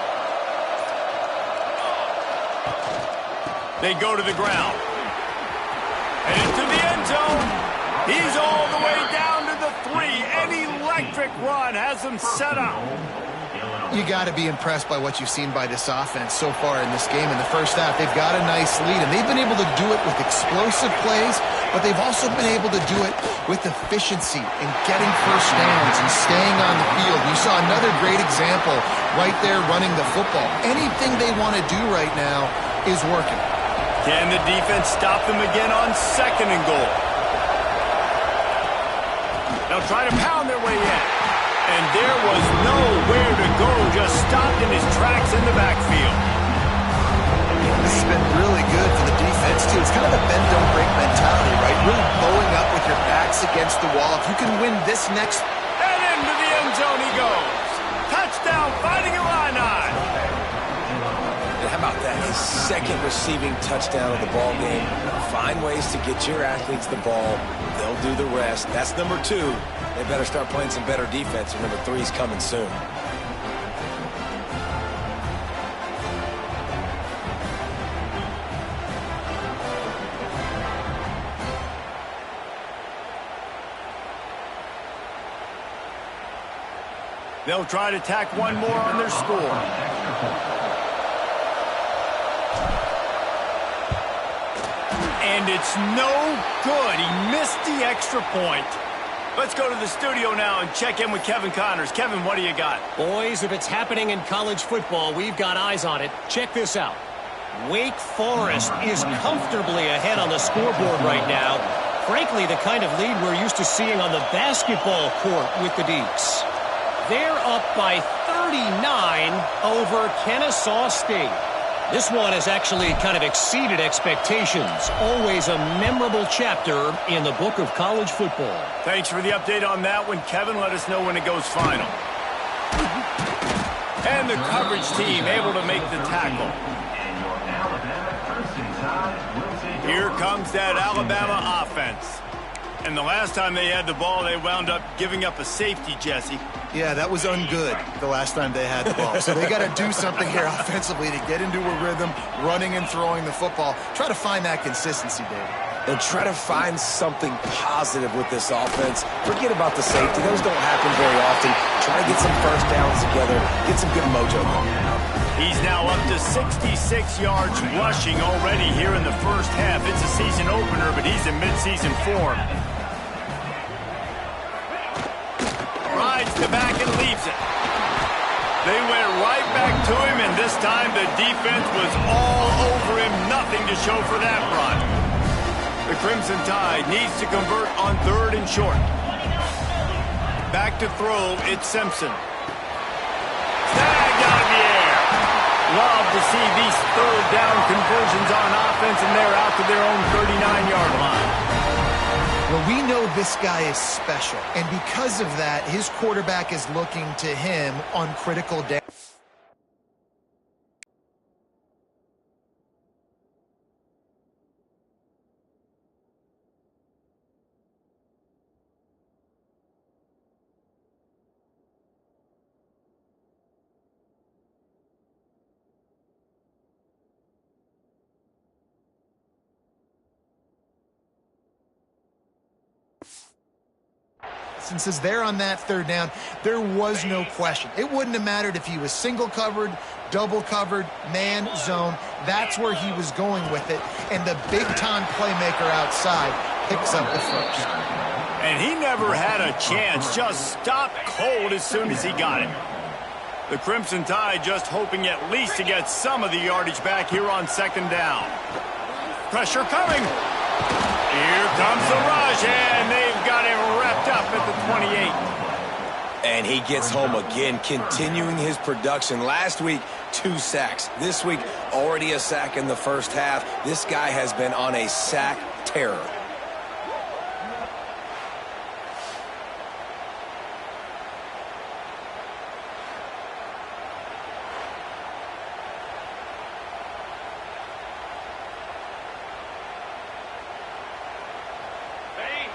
They go to the ground. And into the end zone. He's all the way down to the 3. An electric run has him set up. You got to be impressed by what you've seen by this offense so far in this game. In the first half, they've got a nice lead, and they've been able to do it with explosive plays, but they've also been able to do it with efficiency and getting first downs and staying on the field. You saw another great example right there running the football. Anything they want to do right now is working. Can the defense stop them again on 2nd and goal? They'll try to pound their way in. And there was nowhere to go, just stopped in his tracks in the backfield. This has been really good for the defense, too. It's kind of a bend-don't-break mentality, right? Really bowing up with your backs against the wall. If you can win this next... And into the end zone he goes. Touchdown, Fighting Illini. And how about that? His 2nd receiving touchdown of the ball game. Find ways to get your athletes the ball. They'll do the rest. That's number 2. They better start playing some better defense, and number 3 is coming soon. They'll try to tack one more on their score. And it's no good. He missed the extra point. Let's go to the studio now and check in with Kevin Connors. Kevin, what do you got? Boys, if it's happening in college football, we've got eyes on it. Check this out. Wake Forest is comfortably ahead on the scoreboard right now. Frankly, the kind of lead we're used to seeing on the basketball court with the Deacs. They're up by 39 over Kennesaw State. This one has actually kind of exceeded expectations. Always a memorable chapter in the book of college football. Thanks for the update on that one, Kevin. Let us know when it goes final. And the coverage team able to make the tackle. Here comes that Alabama offense. And the last time they had the ball, they wound up giving up a safety, Jesse. Yeah, that was ungood the last time they had the ball. So they got to do something here offensively to get into a rhythm, running and throwing the football. Try to find that consistency, David. And try to find something positive with this offense. Forget about the safety. Those don't happen very often. Try to get some first downs together. Get some good mojo going. He's now up to 66 yards rushing already here in the first half. It's a season opener, but he's in midseason form. Rides the back and leaves it. They went right back to him, and this time the defense was all over him. Nothing to show for that run. The Crimson Tide needs to convert on 3rd and short. Back to throw, it's Simpson. Snagged out of the air. Love to see these 3rd down conversions on offense, and they're out to their own 39-yard line. Well, we know this guy is special, and because of that, his quarterback is looking to him on critical downs. Since there on that 3rd down, there was no question. It wouldn't have mattered if he was single covered, double covered, man, zone. That's where he was going with it. And the big-time playmaker outside picks up the first. And he never had a chance. Just stopped cold as soon as he got it. The Crimson Tide just hoping at least to get some of the yardage back here on 2nd down. Pressure coming. Here comes the rush, and they've got him wrapped up at the 28. And he gets home again, continuing his production. Last week, 2 sacks. This week, already a sack in the first half. This guy has been on a sack terror.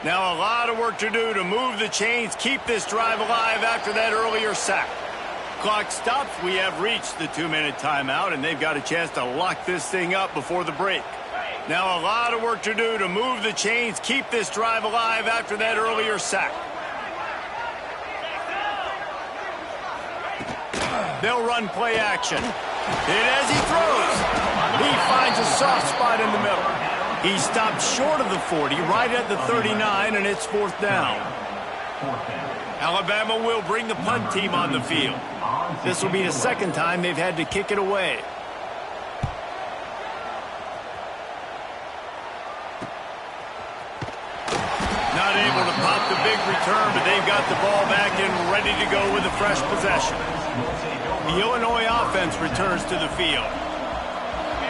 Now a lot of work to do to move the chains, keep this drive alive after that earlier sack. Clock stops. We have reached the 2-minute timeout, and they've got a chance to lock this thing up before the break. Now a lot of work to do to move the chains, keep this drive alive after that earlier sack. They'll run play action. And as he throws, he finds a soft spot in the middle. He stopped short of the 40, right at the 39, and it's 4th down. Alabama will bring the punt team on the field. This will be the 2nd time they've had to kick it away. Not able to pop the big return, but they've got the ball back and ready to go with a fresh possession. The Illinois offense returns to the field.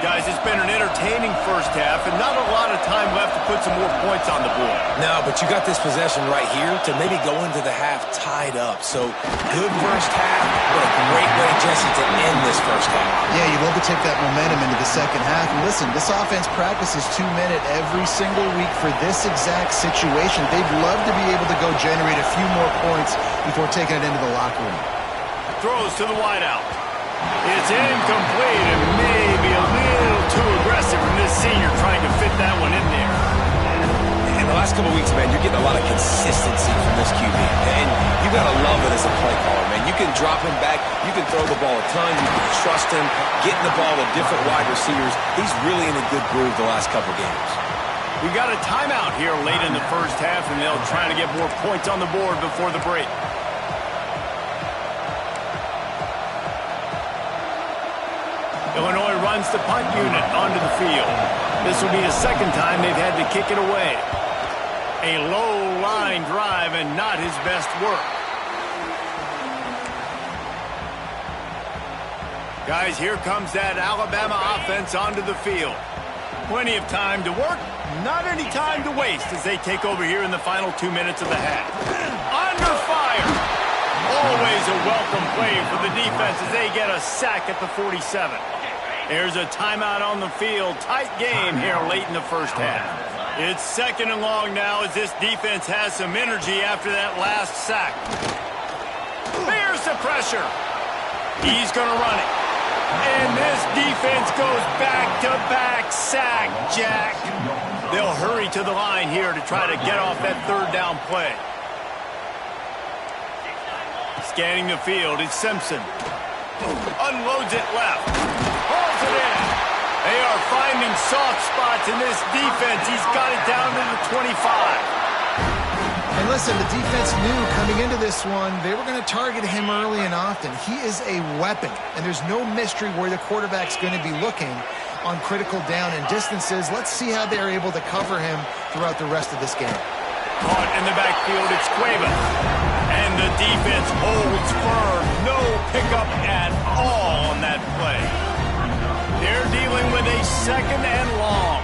Guys, it's been an entertaining first half and not a lot of time left to put some more points on the board. No, but you got this possession right here to maybe go into the half tied up. So, good first half, but a great way, Jesse, to end this first half. Yeah, you'd love to take that momentum into the second half. And listen, this offense practices 2-minute every single week for this exact situation. They'd love to be able to go generate a few more points before taking it into the locker room. Throws to the wideout. It's incomplete and maybe a little too aggressive from this senior trying to fit that one in there. In the last couple of weeks, man, you're getting a lot of consistency from this QB. And you got to love it as a play caller, man. You can drop him back. You can throw the ball a ton. You can trust him, getting the ball to different wide receivers. He's really in a good groove the last couple of games. We've got a timeout here late in the first half, and they'll try to get more points on the board before the break. Illinois runs the punt unit onto the field. This will be the 2nd time they've had to kick it away. A low line drive and not his best work. Guys, here comes that Alabama offense onto the field. Plenty of time to work, not any time to waste as they take over here in the final 2 minutes of the half. Under fire! Always a welcome play for the defense as they get a sack at the 47. There's a timeout on the field. Tight game here late in the first half. It's 2nd and long now as this defense has some energy after that last sack. There's the pressure. He's going to run it. And this defense goes back-to-back sack, Jack. They'll hurry to the line here to try to get off that 3rd down play. Scanning the field, it's Simpson. Unloads it left. Hauls it in. They are finding soft spots in this defense. He's got it down to the 25. And listen, the defense knew coming into this one, they were going to target him early and often. He is a weapon, and there's no mystery where the quarterback's going to be looking on critical down and distances. Let's see how they're able to cover him throughout the rest of this game. Caught in the backfield, it's Cuevas. And the defense holds firm. No pickup at all on that play. They're dealing with a 2nd and long.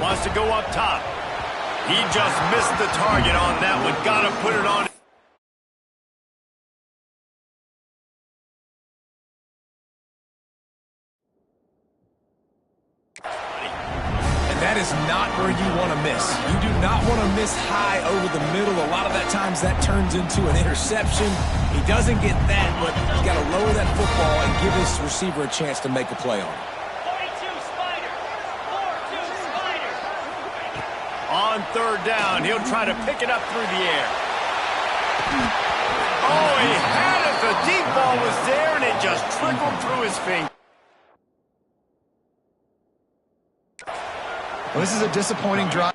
Wants to go up top. He just missed the target on that one. Got to put it on. That is not where you want to miss. You do not want to miss high over the middle. A lot of that times that turns into an interception. He doesn't get that, but he's got to lower that football and give his receiver a chance to make a play on it. 42 Spider. 42 Spider. On 3rd down, he'll try to pick it up through the air. Oh, he had it. The deep ball was there, and it just trickled through his fingers. Well, this is a disappointing drive.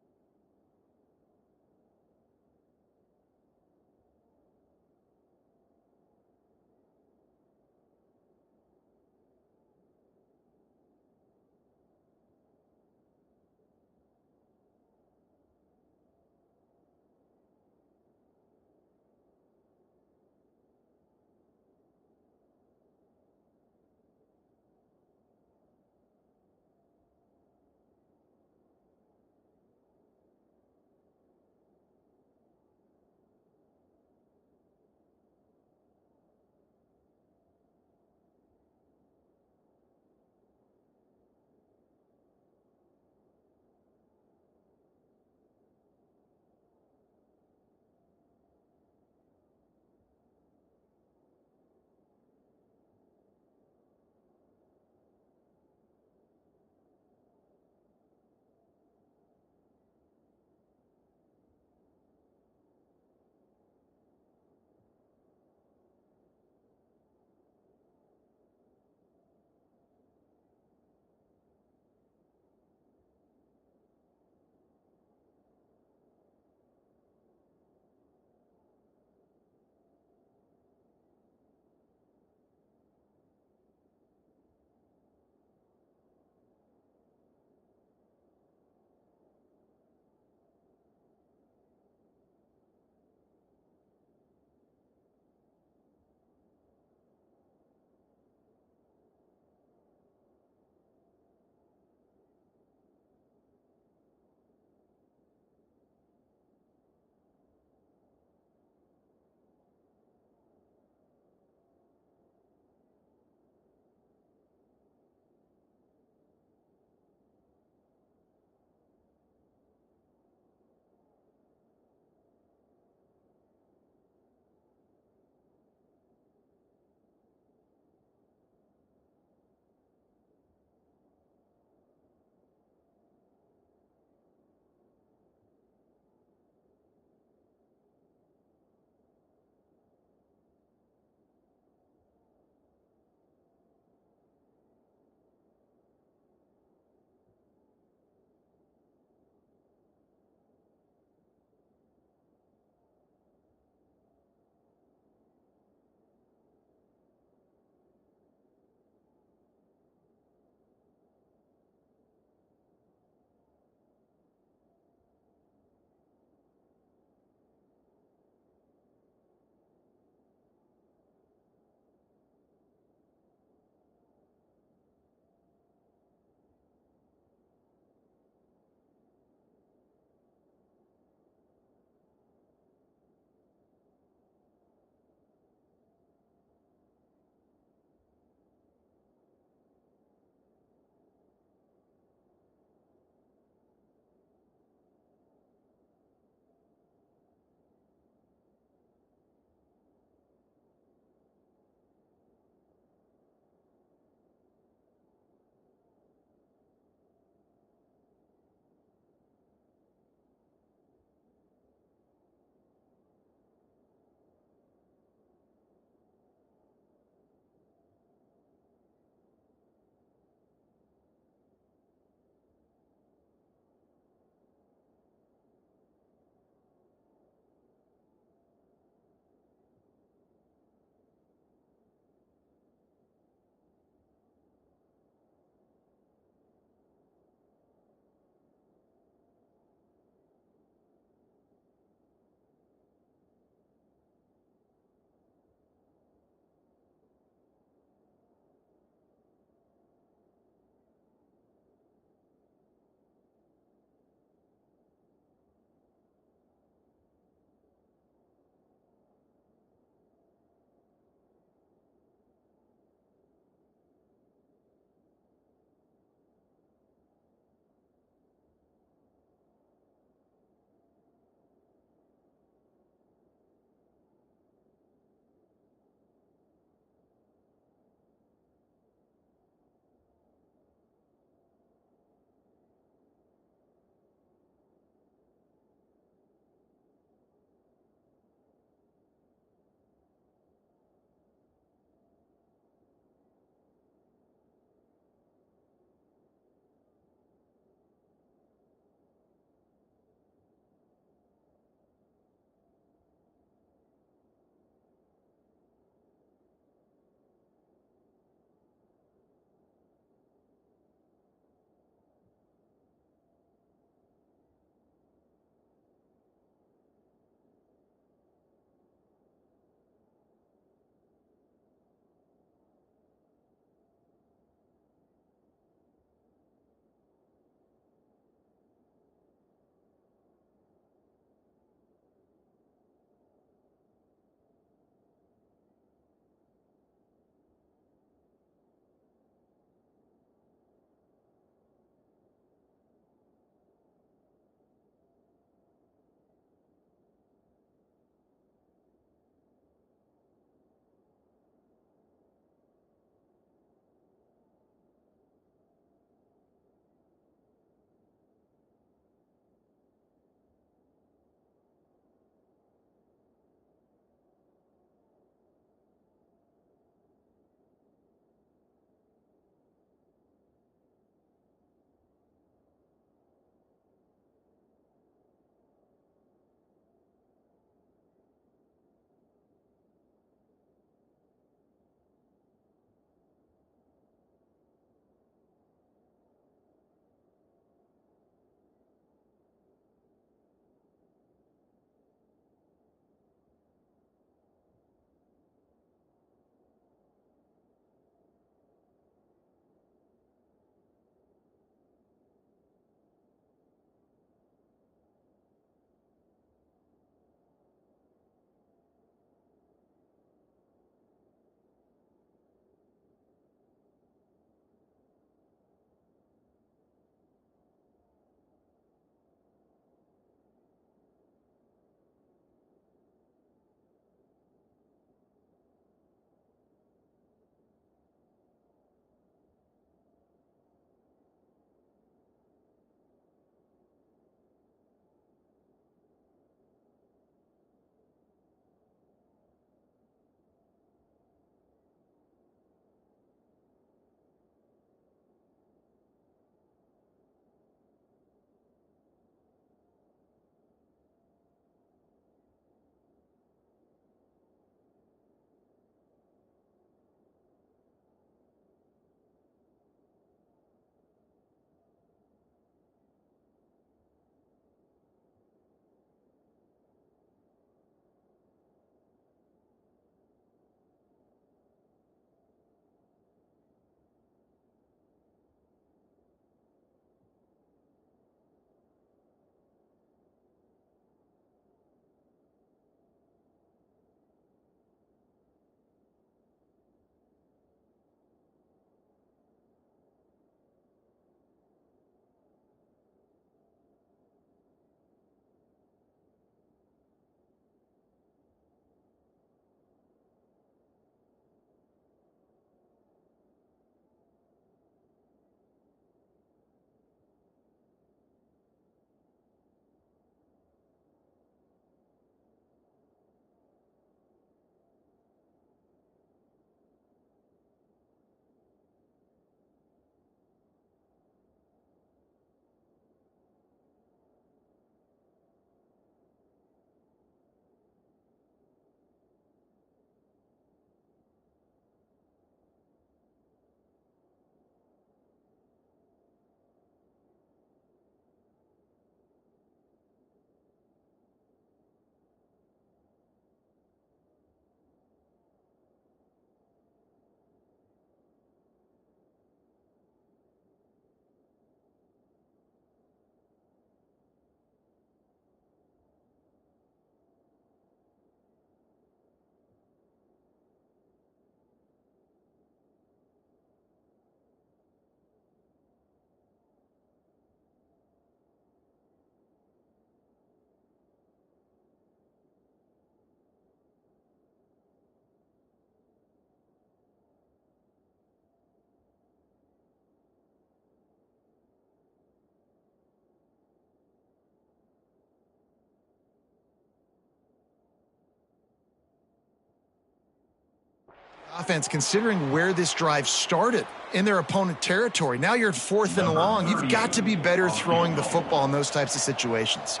Offense, considering where this drive started in their opponent territory. Now you're at 4th and long. You've got to be better throwing the football in those types of situations.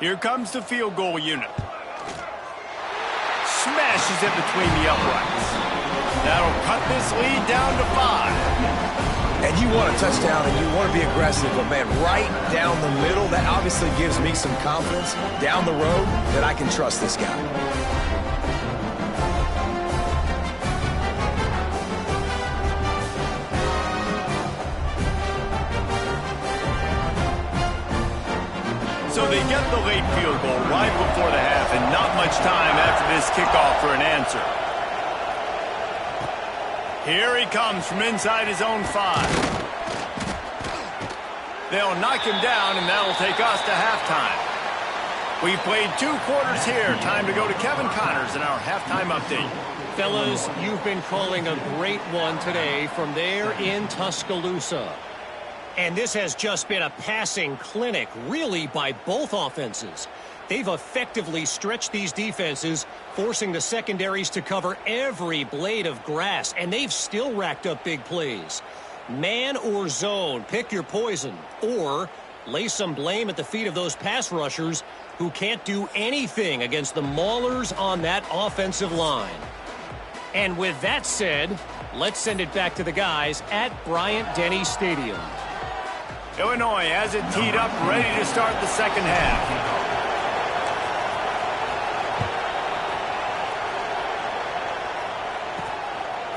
Here comes the field goal unit. Smashes it between the uprights. That'll cut this lead down to 5. And you want a touchdown and you want to be aggressive, but man, right down the middle, that obviously gives me some confidence down the road that I can trust this guy. So they get the late field goal right before the half, and not much time after this kickoff for an answer. Here he comes from inside his own 5. They'll knock him down, and that'll take us to halftime. We've played 2 quarters here. Time to go to Kevin Connors in our halftime update. Fellas, you've been calling a great one today from there in Tuscaloosa. And this has just been a passing clinic, really, by both offenses. They've effectively stretched these defenses, forcing the secondaries to cover every blade of grass, and they've still racked up big plays. Man or zone, pick your poison, or lay some blame at the feet of those pass rushers who can't do anything against the maulers on that offensive line. And with that said, let's send it back to the guys at Bryant-Denny Stadium. Illinois has it teed up, ready to start the second half.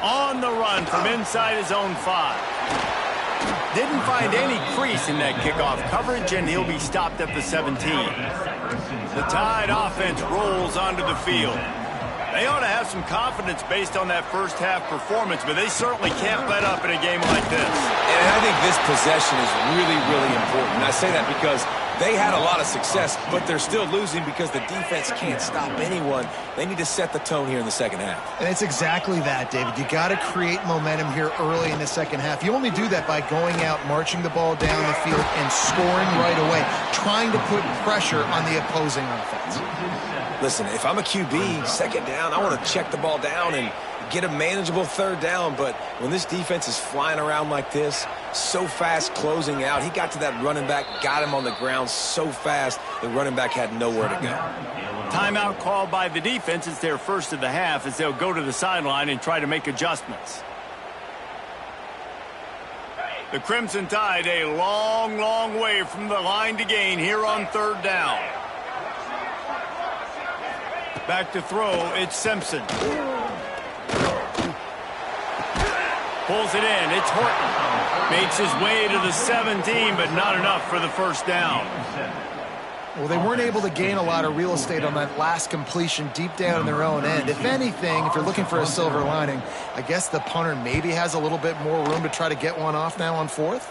On the run from inside his own 5. Didn't find any crease in that kickoff coverage, and he'll be stopped at the 17. The Tide offense rolls onto the field. They ought to have some confidence based on that first half performance, but they certainly can't let up in a game like this. And I think this possession is really, really important. And I say that because they had a lot of success, but they're still losing because the defense can't stop anyone. They need to set the tone here in the second half. And it's exactly that, David. You got to create momentum here early in the second half. You only do that by going out, marching the ball down the field, and scoring right away, trying to put pressure on the opposing offense. Listen, if I'm a QB, second down, I want to check the ball down and get a manageable third down. But when this defense is flying around like this, so fast closing out, he got to that running back, got him on the ground so fast, the running back had nowhere to go. Timeout called by the defense. It's their first of the half as they'll go to the sideline and try to make adjustments. The Crimson Tide a long, long way from the line to gain here on third down. Back to throw, it's Simpson. Pulls it in, it's Horton. Makes his way to the 17, but not enough for the first down. Well, they weren't able to gain a lot of real estate on that last completion deep down in their own end. If anything, if you're looking for a silver lining, I guess the punter maybe has a little bit more room to try to get one off now on 4th.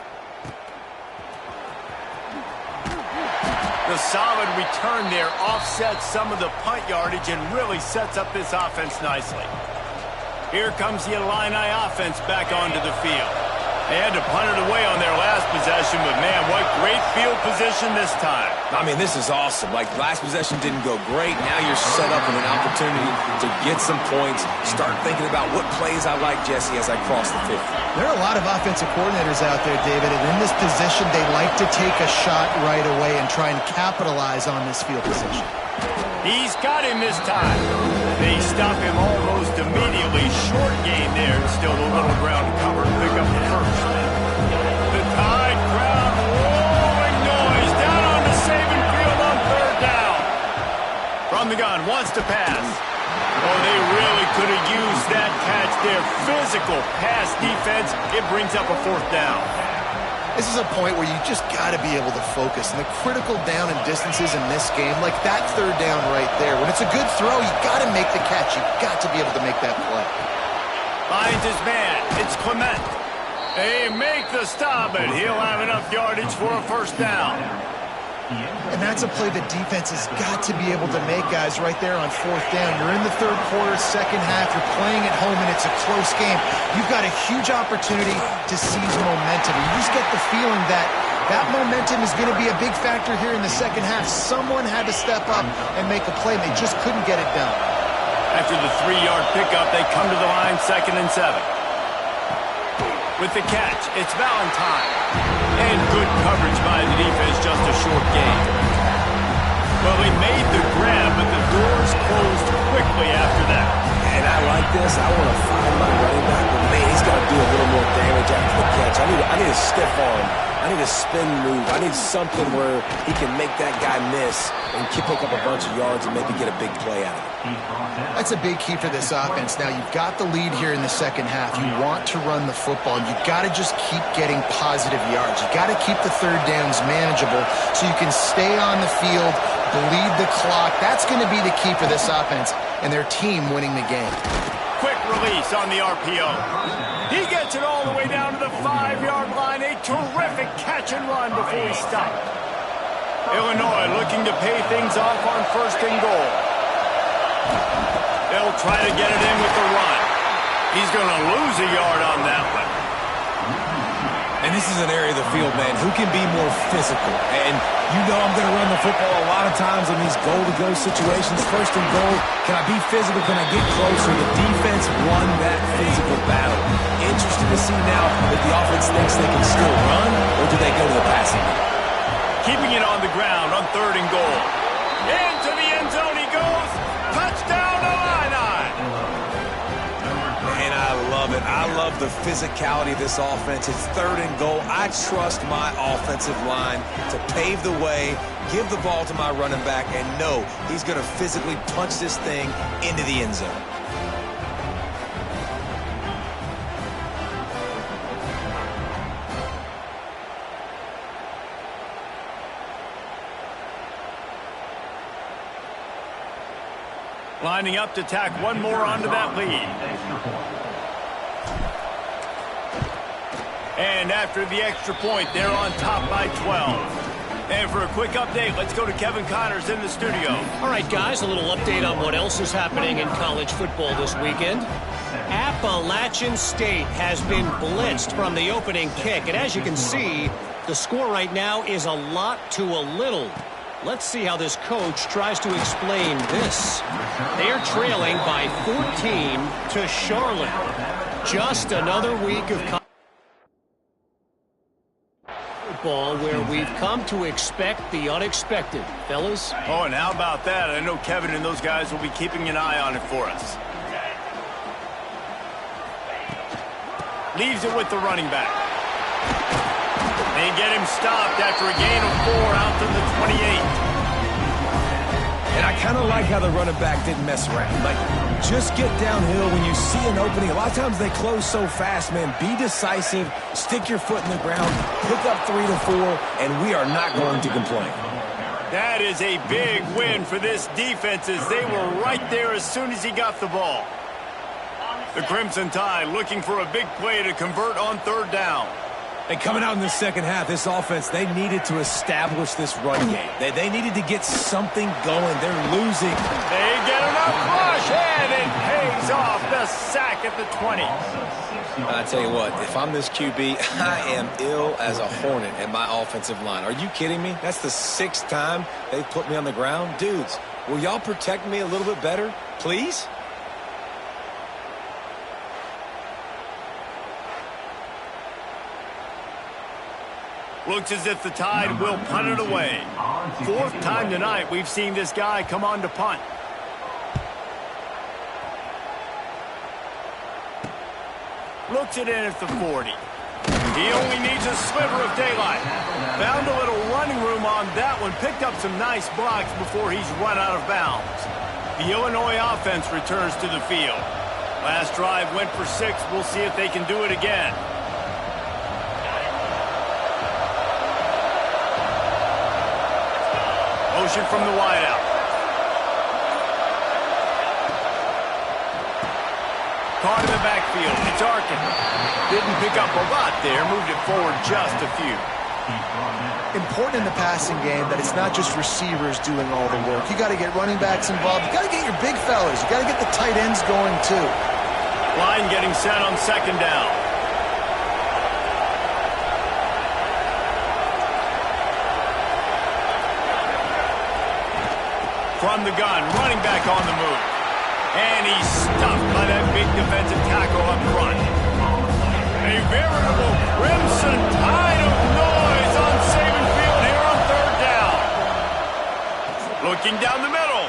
The solid return there offsets some of the punt yardage and really sets up this offense nicely. Here comes the Illini offense back onto the field. They had to punt it away on their last possession, but man, what great field position this time. I mean, this is awesome. Like, last possession didn't go great. Now you're set up with an opportunity to get some points. Start thinking about what plays I like, Jesse, as I cross the 50. There are a lot of offensive coordinators out there, David, and in this position, they like to take a shot right away and try and capitalize on this field position. He's got him this time. They stop him almost immediately. Short gain there. Still a little ground cover to pick up the first. The Tide crowd rolling noise down on the Saban field on third down. From the gun, wants to pass. Oh, they really could have used that catch there. Physical pass defense. It brings up a fourth down. This is a point where you just got to be able to focus. And the critical down and distances in this game, like that third down right there, when it's a good throw, you got to make the catch. You got to be able to make that play. Finds his man. It's Clement. They make the stop, but he'll have enough yardage for a first down. And that's a play the defense has got to be able to make, guys, right there on fourth down. You're in the third quarter, second half. You're playing at home, and it's a close game. You've got a huge opportunity to seize momentum. You just get the feeling that that momentum is going to be a big factor here in the second half. Someone had to step up and make a play, and they just couldn't get it done. After the 3-yard pickup, they come to the line 2nd and 7. With the catch, it's Valentine. And good coverage by the defense, just a short gain. Well, he made the grab, but the doors closed quickly after that. And I like this. I want to find my running back, but man, he's got to do a little more damage after the catch. I need a stiff arm. I need a spin move. I need something where he can make that guy miss and pick up a bunch of yards and maybe get a big play out of it. That's a big key for this offense. Now, you've got the lead here in the second half. You want to run the football. You've got to just keep getting positive yards. You've got to keep the third downs manageable so you can stay on the field, bleed the clock. That's going to be the key for this offense and their team winning the game. Quick release on the RPO. He gets it all the way down to the 5-yard line. A terrific catch and run before he stopped. Illinois looking to pay things off on 1st and goal. They'll try to get it in with the run. He's going to lose a yard on that one. And this is an area of the field, man, who can be more physical. And you know I'm going to run the football a lot of times in these goal-to-go situations. 1st and goal, can I be physical? Can I get closer? The defense won that physical battle. Interested to see now if the offense thinks they can still run, or do they go to the passing game? Keeping it on the ground on 3rd and goal. Into the end zone he goes. Touchdown, Illini! And I love it. I love the physicality of this offense. It's 3rd and goal. I trust my offensive line to pave the way, give the ball to my running back, and know he's going to physically punch this thing into the end zone. Lining up to tack one more onto that lead. And after the extra point, they're on top by 12. And for a quick update, let's go to Kevin Connors in the studio. All right, guys, a little update on what else is happening in college football this weekend. Appalachian State has been blitzed from the opening kick. And as you can see, the score right now is a lot to a little. Let's see how this coach tries to explain this. They're trailing by 14 to Charlotte. Just another week of football where we've come to expect the unexpected. Fellas? Oh, and how about that? I know Kevin and those guys will be keeping an eye on it for us. Leaves it with the running back. They get him stopped after a gain of 4 out to the 28. And I kind of like how the running back didn't mess around. Like, just get downhill when you see an opening. A lot of times they close so fast, man. Be decisive, stick your foot in the ground, pick up 3 to 4, and we are not going to complain. That is a big win for this defense as they were right there as soon as he got the ball. The Crimson Tide looking for a big play to convert on 3rd down. And coming out in the second half, this offense, they needed to establish this run game. They needed to get something going. They're losing. They get enough rush, and it pays off. The sack at the 20. I tell you what, if I'm this QB, I am ill as a hornet at my offensive line. Are you kidding me? That's the 6th time they've put me on the ground. Dudes, will y'all protect me a little bit better, please? Looks as if the Tide will punt it away. 4th time tonight we've seen this guy come on to punt. Looks it in at the 40. He only needs a sliver of daylight. Found a little running room on that one. Picked up some nice blocks before he's run out of bounds. The Illinois offense returns to the field. Last drive went for 6. We'll see if they can do it again. Motion from the wideout. Caught in the backfield. It's Arkin. Didn't pick up a lot there. Moved it forward just a few. Important in the passing game that it's not just receivers doing all the work. You got to get running backs involved. You got to get your big fellas. You got to get the tight ends going too. Line getting set on 2nd down. From the gun, running back on the move. And he's stuffed by that big defensive tackle up front. A veritable crimson tide of noise on Saban Field here on third down. Looking down the middle.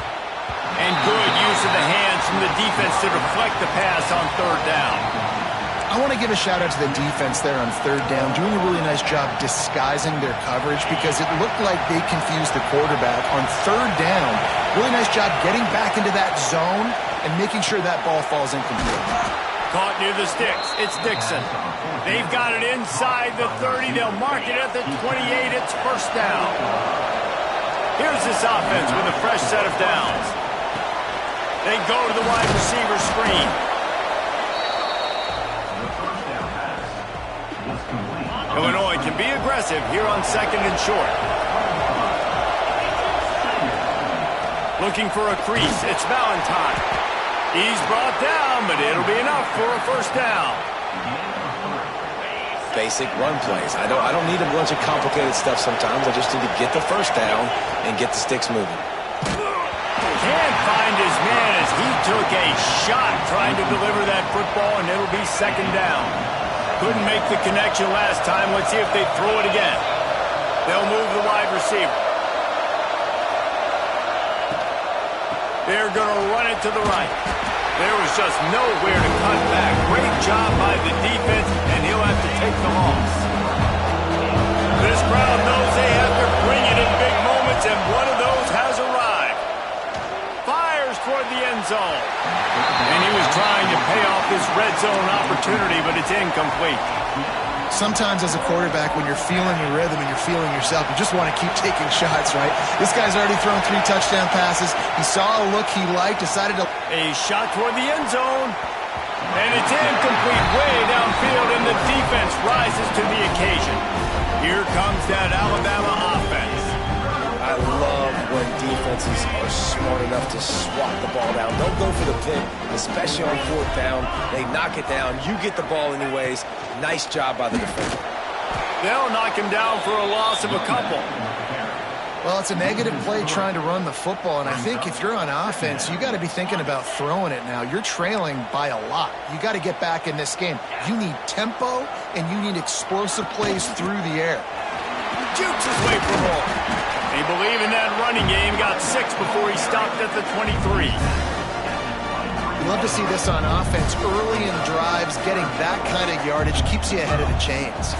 And good use of the hands from the defense to deflect the pass on third down. I want to give a shout out to the defense there on third down, doing a really nice job disguising their coverage because it looked like they confused the quarterback on third down. Really nice job getting back into that zone and making sure that ball falls incomplete. Caught near the sticks. It's Dixon. They've got it inside the 30. They'll mark it at the 28. It's first down. Here's this offense with a fresh set of downs. They go to the wide receiver screen. Illinois can be aggressive here on second and short. Looking for a crease. It's Valentine. He's brought down, but it'll be enough for a first down. Basic run plays. I don't need a bunch of complicated stuff sometimes. I just need to get the first down and get the sticks moving. Can't find his man as he took a shot trying to deliver that football, and it'll be second down. Couldn't make the connection last time. Let's see if they throw it again. They'll move the wide receiver. They're going to run it to the right. There was just nowhere to cut back. Great job by the defense, and he'll have to take the loss. This crowd knows they have to bring it in big moments, and one of those has arrived. Fires toward the end zone. And he was trying to pay off this red zone opportunity, but it's incomplete. Sometimes as a quarterback, when you're feeling your rhythm and you're feeling yourself, you just want to keep taking shots, right? This guy's already thrown 3 touchdown passes. He saw a look he liked, decided to... A shot toward the end zone. And it's incomplete way downfield, and the defense rises to the occasion. Here comes that Alabama offense. I love when defenses are smart enough to swat the ball down. Don't go for the pick, especially on fourth down. They knock it down. You get the ball anyways. Nice job by the defender. They'll knock him down for a loss of a couple. Well, it's a negative play trying to run the football, and I think if you're on offense, you got to be thinking about throwing it now. You're trailing by a lot. You got to get back in this game. You need tempo, and you need explosive plays through the air. Jukes his way for more. They believe in that running game. Got 6 before he stopped at the 23. You love to see this on offense. Early in drives, getting that kind of yardage keeps you ahead of the chains.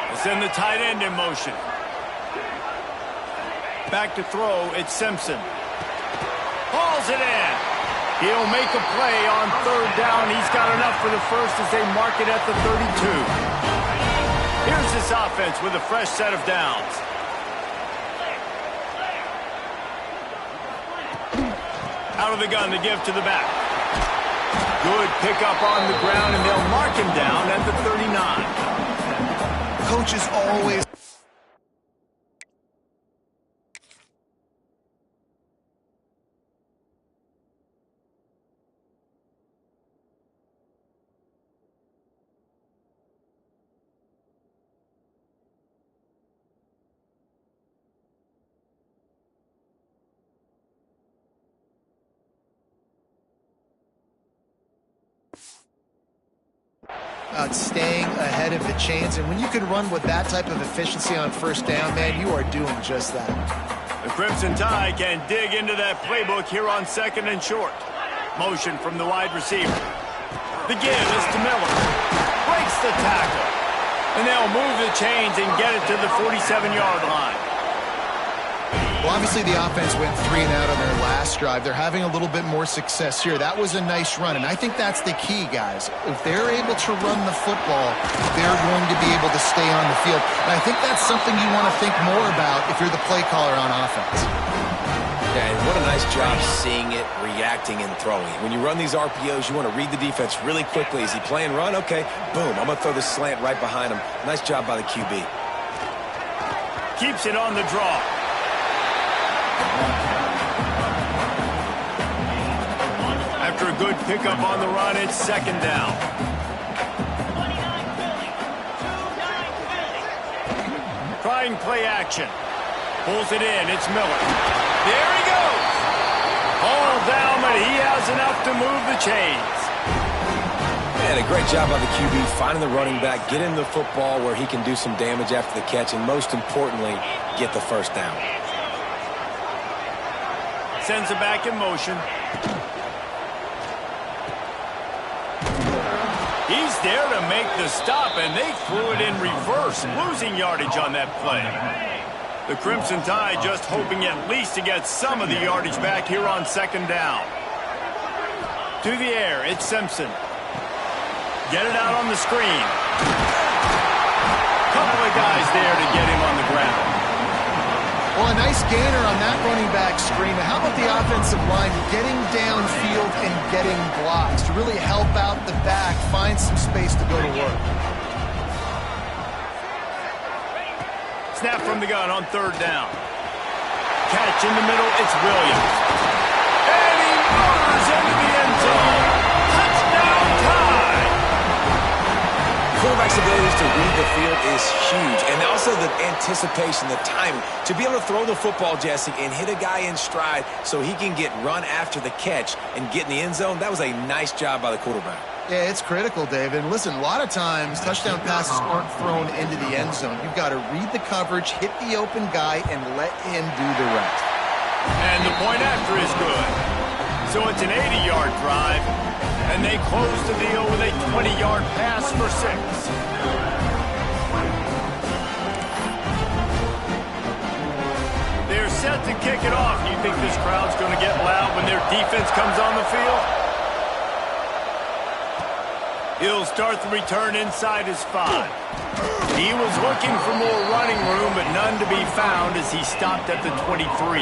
They send the tight end in motion. Back to throw, it's Simpson. Hauls it in. He'll make a play on third down. He's got enough for the first as they mark it at the 32. Here's this offense with a fresh set of downs. Out of the gun to give to the back. Good pickup on the ground, and they'll mark him down at the 39. Coaches always... staying ahead of the chains, and when you can run with that type of efficiency on first down, man, you are doing just that. The Crimson Tide can dig into that playbook here on second and short. Motion from the wide receiver. The give is to Miller. Breaks the tackle. And they'll move the chains and get it to the 47-yard line. Well, obviously the offense went 3 and out on their last drive. They're having a little bit more success here. That was a nice run, and I think that's the key, guys. If they're able to run the football, they're going to be able to stay on the field. And I think that's something you want to think more about if you're the play caller on offense. Yeah, and what a nice job seeing it, reacting, and throwing. When you run these RPOs, you want to read the defense really quickly. Is he playing run? Okay, boom, I'm going to throw this slant right behind him. Nice job by the QB. Keeps it on the draw. After a good pickup on the run, it's second down. Trying play action. Pulls it in. It's Miller. There he goes. Home but he has enough to move the chains. And a great job by the QB finding the running back, getting the football where he can do some damage after the catch, and most importantly, get the first down. Sends it back in motion. He's there to make the stop, and they threw it in reverse, losing yardage on that play. The Crimson Tide just hoping at least to get some of the yardage back here on second down. To the air, it's Simpson. Get it out on the screen. Couple of guys there to get him on the ground. Well, a nice gainer on that running back screen. How about the offensive line getting downfield and getting blocks to really help out the back, find some space to go to work? Snap from the gun on third down. Catch in the middle, it's Williams. And he murders into the end zone. Touchdown Tide! Quarterback's abilities to read the field is huge, and also the anticipation, the timing. To be able to throw the football, Jesse, and hit a guy in stride so he can get run after the catch and get in the end zone, that was a nice job by the quarterback. Yeah, it's critical, David. And listen, a lot of times touchdown passes aren't thrown into the end zone. You've got to read the coverage, hit the open guy, and let him do the rest. And the point after is good. So it's an 80-yard drive, and they close the deal with a 20-yard pass for 6. They're set to kick it off. Do you think this crowd's going to get loud when their defense comes on the field? He'll start the return inside his 5. He was looking for more running room, but none to be found as he stopped at the 23.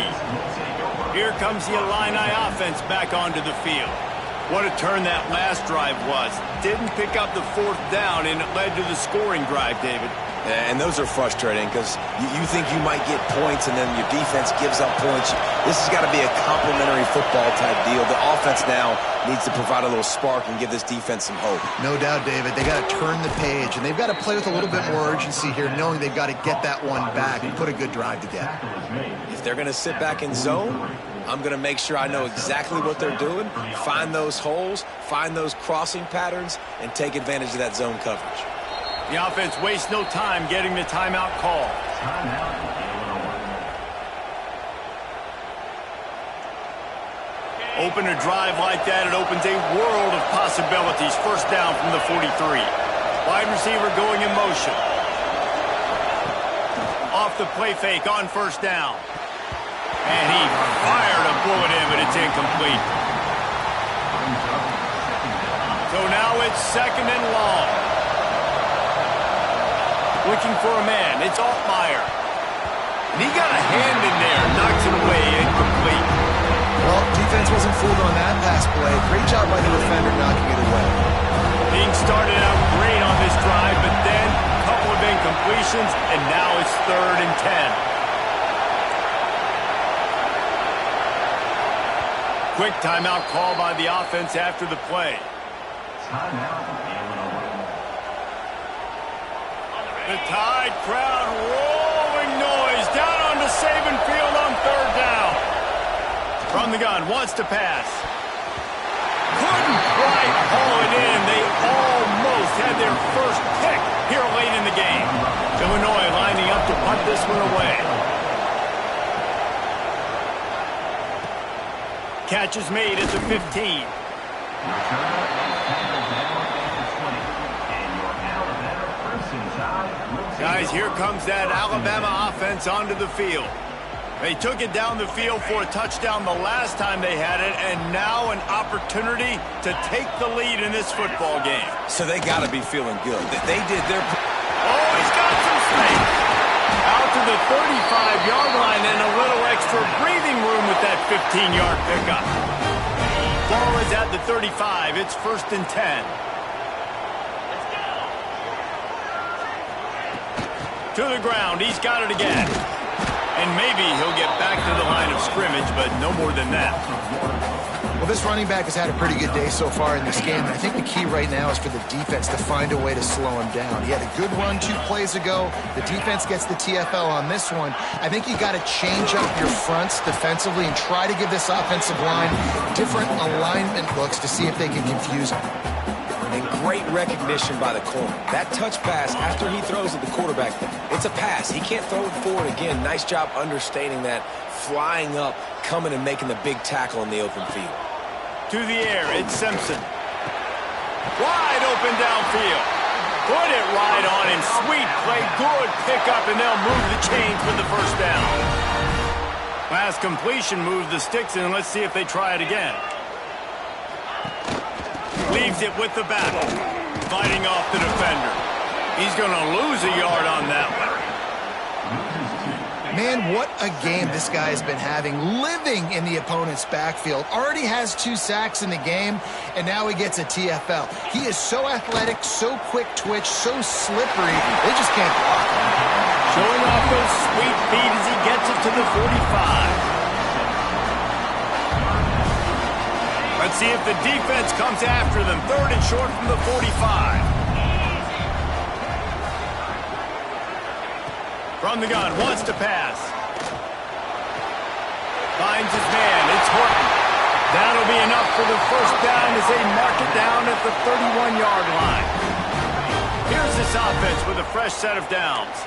Here comes the Illini offense back onto the field. What a turn that last drive was. Didn't pick up the 4th down, and it led to the scoring drive, David. And those are frustrating because you think you might get points and then your defense gives up points. This has got to be a complementary football type deal. The offense now needs to provide a little spark and give this defense some hope. No doubt, David. They got to turn the page, and they've got to play with a little bit more urgency here, knowing they've got to get that one back and put a good drive together. If they're going to sit back in zone, I'm going to make sure I know exactly what they're doing, find those holes, find those crossing patterns, and take advantage of that zone coverage. The offense wastes no time getting the timeout call. Open a drive like that, it opens a world of possibilities. First down from the 43. Wide receiver going in motion. Off the play fake on first down. And he fired a bullet in, but it's incomplete. So now it's second and long. Looking for a man. It's Altmaier. And he got a hand in there. Knocks it away. Incomplete. Well, defense wasn't fooled on that pass play. Great job by the defender knocking it away. Being started out great on this drive, but then a couple of incompletions, and now it's 3rd and 10. Quick timeout call by the offense after the play. The Tide crowd rolling noise down onto Saban Field on 3rd down. From the gun, wants to pass. Couldn't quite haul it in. They almost had their first pick here late in the game. Illinois lining up to punt this one away. Catch is made at the 15. Guys, here comes that Alabama offense onto the field. They took it down the field for a touchdown the last time they had it, and now an opportunity to take the lead in this football game. So they got to be feeling good. They did their... Oh, he's got some space. Out to the 35-yard line and a little extra breathing room with that 15-yard pickup. Ball is at the 35. It's 1st and 10. To the ground. He's got it again. And maybe he'll get back to the line of scrimmage, but no more than that. Well, this running back has had a pretty good day so far in this game, and I think the key right now is for the defense to find a way to slow him down. He had a good run 2 plays ago. The defense gets the TFL on this one. I think you got to change up your fronts defensively and try to give this offensive line different alignment looks to see if they can confuse him. And great recognition by the corner. That touch pass after he throws at the quarterback, it's a pass. He can't throw it forward again. Nice job understanding that, flying up, coming and making the big tackle in the open field. To the air, it's Simpson. Wide open downfield. Put it right on him. Sweet play, good pickup, and they'll move the chains for the first down. Last completion moves the sticks in, and let's see if they try it again. Leaves it with the battle. Fighting off the defender. He's going to lose a yard on that one. Man, what a game this guy has been having, living in the opponent's backfield. Already has 2 sacks in the game, and now he gets a TFL. He is so athletic, so quick twitch, so slippery, they just can't block him. Showing off those sweet feet as he gets it to the 45. Let's see if the defense comes after them. 3rd and short from the 45. From the gun, wants to pass. Finds his man, it's Horton. That'll be enough for the first down as they mark it down at the 31-yard line. Here's this offense with a fresh set of downs.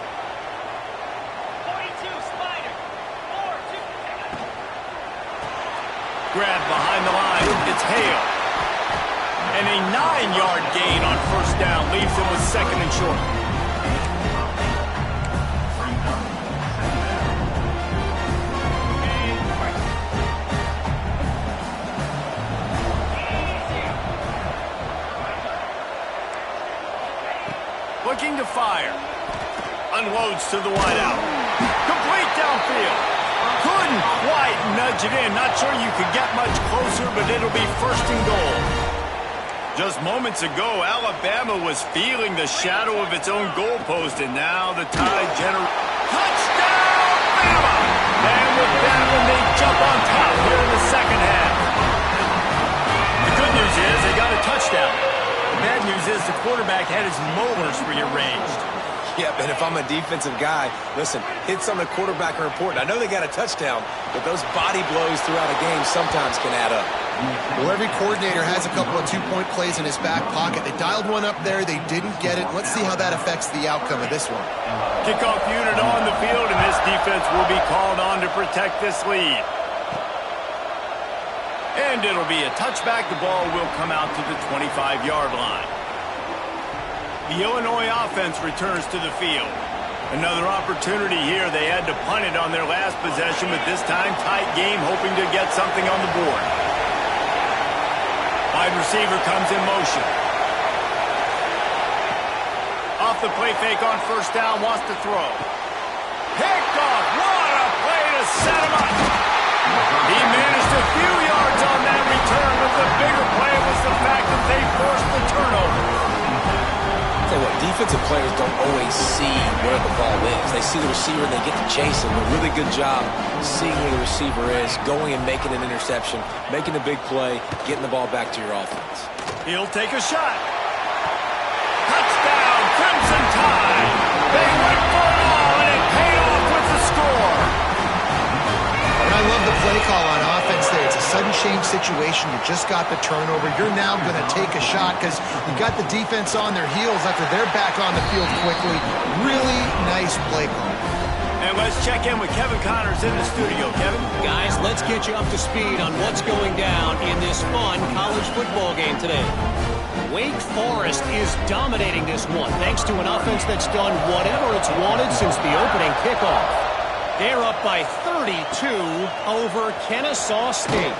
42, Spider. 4-2. Grab behind the line, it's Hale. And a 9-yard gain on first down leaves him with 2nd and short. Looking to fire. Unloads to the wideout. Complete downfield. Couldn't quite nudge it in. Not sure you could get much closer, but it'll be 1st and goal. Just moments ago, Alabama was feeling the shadow of its own goalpost, and now the Tide touchdown, Bama! And with that one, they jump on top here in the second half. The good news is they got a touchdown. The bad news is the quarterback had his molars rearranged. Yeah, but if I'm a defensive guy, listen, hits on the quarterback are important. I know they got a touchdown, but those body blows throughout a game sometimes can add up. Well, every coordinator has a couple of 2-point plays in his back pocket. They dialed one up there. They didn't get it. Let's see how that affects the outcome of this one. Kickoff unit on the field, and this defense will be called on to protect this lead. And it'll be a touchback. The ball will come out to the 25-yard line. The Illinois offense returns to the field. Another opportunity here. They had to punt it on their last possession, but this time tight game, hoping to get something on the board. Wide receiver comes in motion. Off the play fake on first down, wants to throw. Picked off. What a play to set him up. He managed a few yards on that return, but the bigger play was the fact that they forced the turnover. Tell you what, defensive players don't always see where the ball is. They see the receiver and they get to chase him. A really good job seeing where the receiver is, going and making an interception, making a big play, getting the ball back to your offense. He'll take a shot. Touchdown, Crimson Tide. They went for it all, and it paid off with the score. And I love the play call on offense there. It's a sudden change situation. You just got the turnover. You're now going to take a shot because you got the defense on their heels after they're back on the field quickly. Really nice play call. And let's check in with Kevin Connors in the studio. Kevin? Guys, let's get you up to speed on what's going down in this fun college football game today. Wake Forest is dominating this one thanks to an offense that's done whatever it's wanted since the opening kickoff. They're up by 32 over Kennesaw State.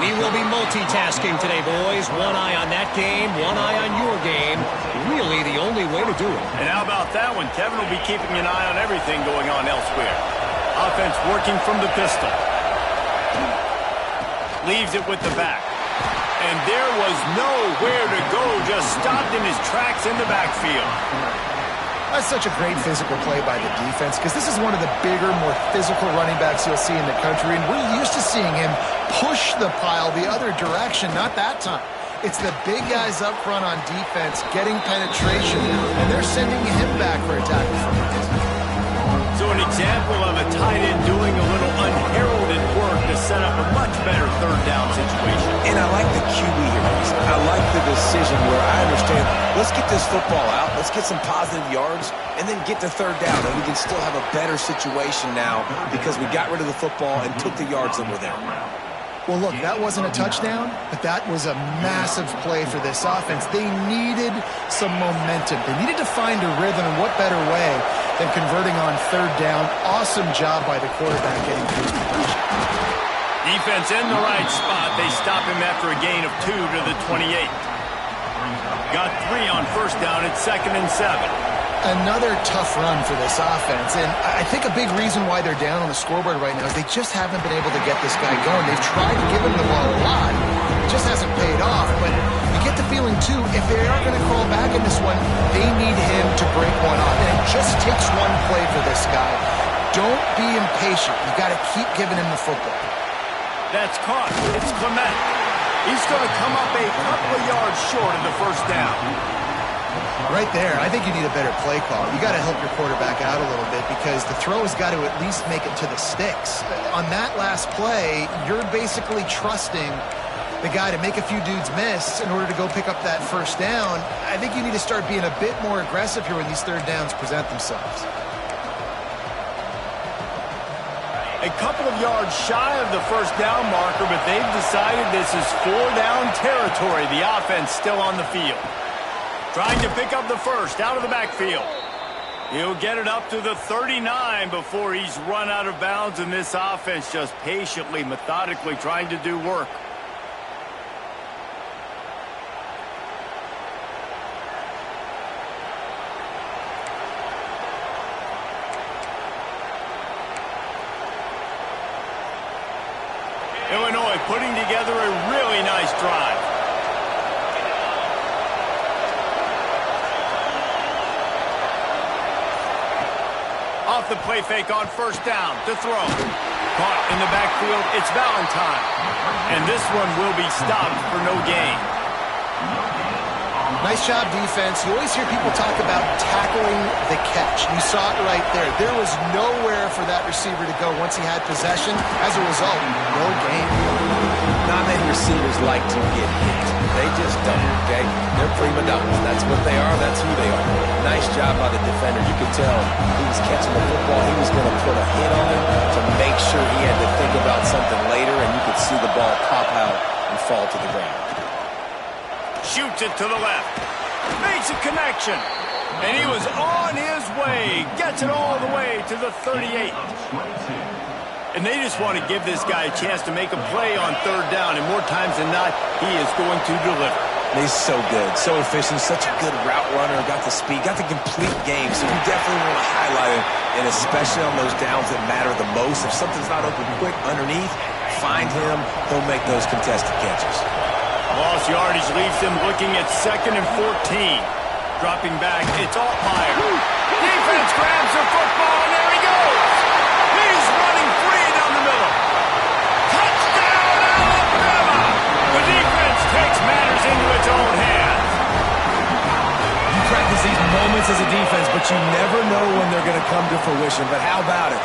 We will be multitasking today, boys. One eye on that game, one eye on your game. Really the only way to do it. And how about that one? Kevin will be keeping an eye on everything going on elsewhere. Offense working from the pistol. Leaves it with the back. And there was nowhere to go, just stopped in his tracks in the backfield. That's such a great physical play by the defense because this is one of the bigger, more physical running backs you'll see in the country, and we're used to seeing him push the pile the other direction, not that time. It's the big guys up front on defense getting penetration, and they're sending him back for a tackle for loss. So an example of a tight end doing a little unheralded work to set up a much better third down situation. And I like the QB here. I like the decision where I understand, let's get this football out, let's get some positive yards, and then get to third down, and we can still have a better situation now because we got rid of the football and took the yards that were there. Well, look, that wasn't a touchdown, but that was a massive play for this offense. They needed some momentum. They needed to find a rhythm, and what better way than converting on third down. Awesome job by the quarterback getting through his progression. Defense in the right spot. They stop him after a gain of 2 to the 28. Got 3 on first down at 2nd and 7. Another tough run for this offense, and I think a big reason why they're down on the scoreboard right now is they just haven't been able to get this guy going. They've tried to give him the ball a lot. It just hasn't paid off, but you get the feeling, too, if they are going to crawl back in this one, they need him to break one off, and it just takes one play for this guy. Don't be impatient. You got to keep giving him the football. That's caught. It's Clement. He's going to come up a couple of yards short of the first down. Right there, I think you need a better play call. You got to help your quarterback out a little bit because the throw has got to at least make it to the sticks. On that last play, you're basically trusting the guy to make a few dudes miss in order to go pick up that first down. I think you need to start being a bit more aggressive here when these third downs present themselves. A couple of yards shy of the first down marker, but they've decided this is 4-down territory. The offense still on the field. Trying to pick up the first out of the backfield. He'll get it up to the 39 before he's run out of bounds, and this offense just patiently, methodically trying to do work. Illinois putting together a really nice drive. Off the play fake on first down to throw. Caught in the backfield, it's Valentine. And this one will be stopped for no gain. Nice job, defense. You always hear people talk about tackling the catch. You saw it right there. There was nowhere for that receiver to go once he had possession. As a result, no gain. Not many receivers like to get hit. They just don't, okay? They're prima donnas. That's what they are. That's who they are. Nice job by the defender. You could tell he was catching the football. He was going to put a hit on it to make sure he had to think about something later, and you could see the ball pop out and fall to the ground. Shoots it to the left. Makes a connection. And he was on his way. Gets it all the way to the 38. And they just want to give this guy a chance to make a play on third down. And more times than not, he is going to deliver. He's so good, so efficient, such a good route runner, got the speed, got the complete game. So you definitely want to highlight him, and especially on those downs that matter the most. If something's not open quick underneath, find him. He'll make those contested catches. Lost yardage leaves them looking at 2nd and 14. Dropping back, it's Altmaier. Defense grabs the football, and there he goes. He's running free down the middle. Touchdown, Alabama! The defense takes matters into its own hands. You practice these moments as a defense, but you never know when they're going to come to fruition. But how about it?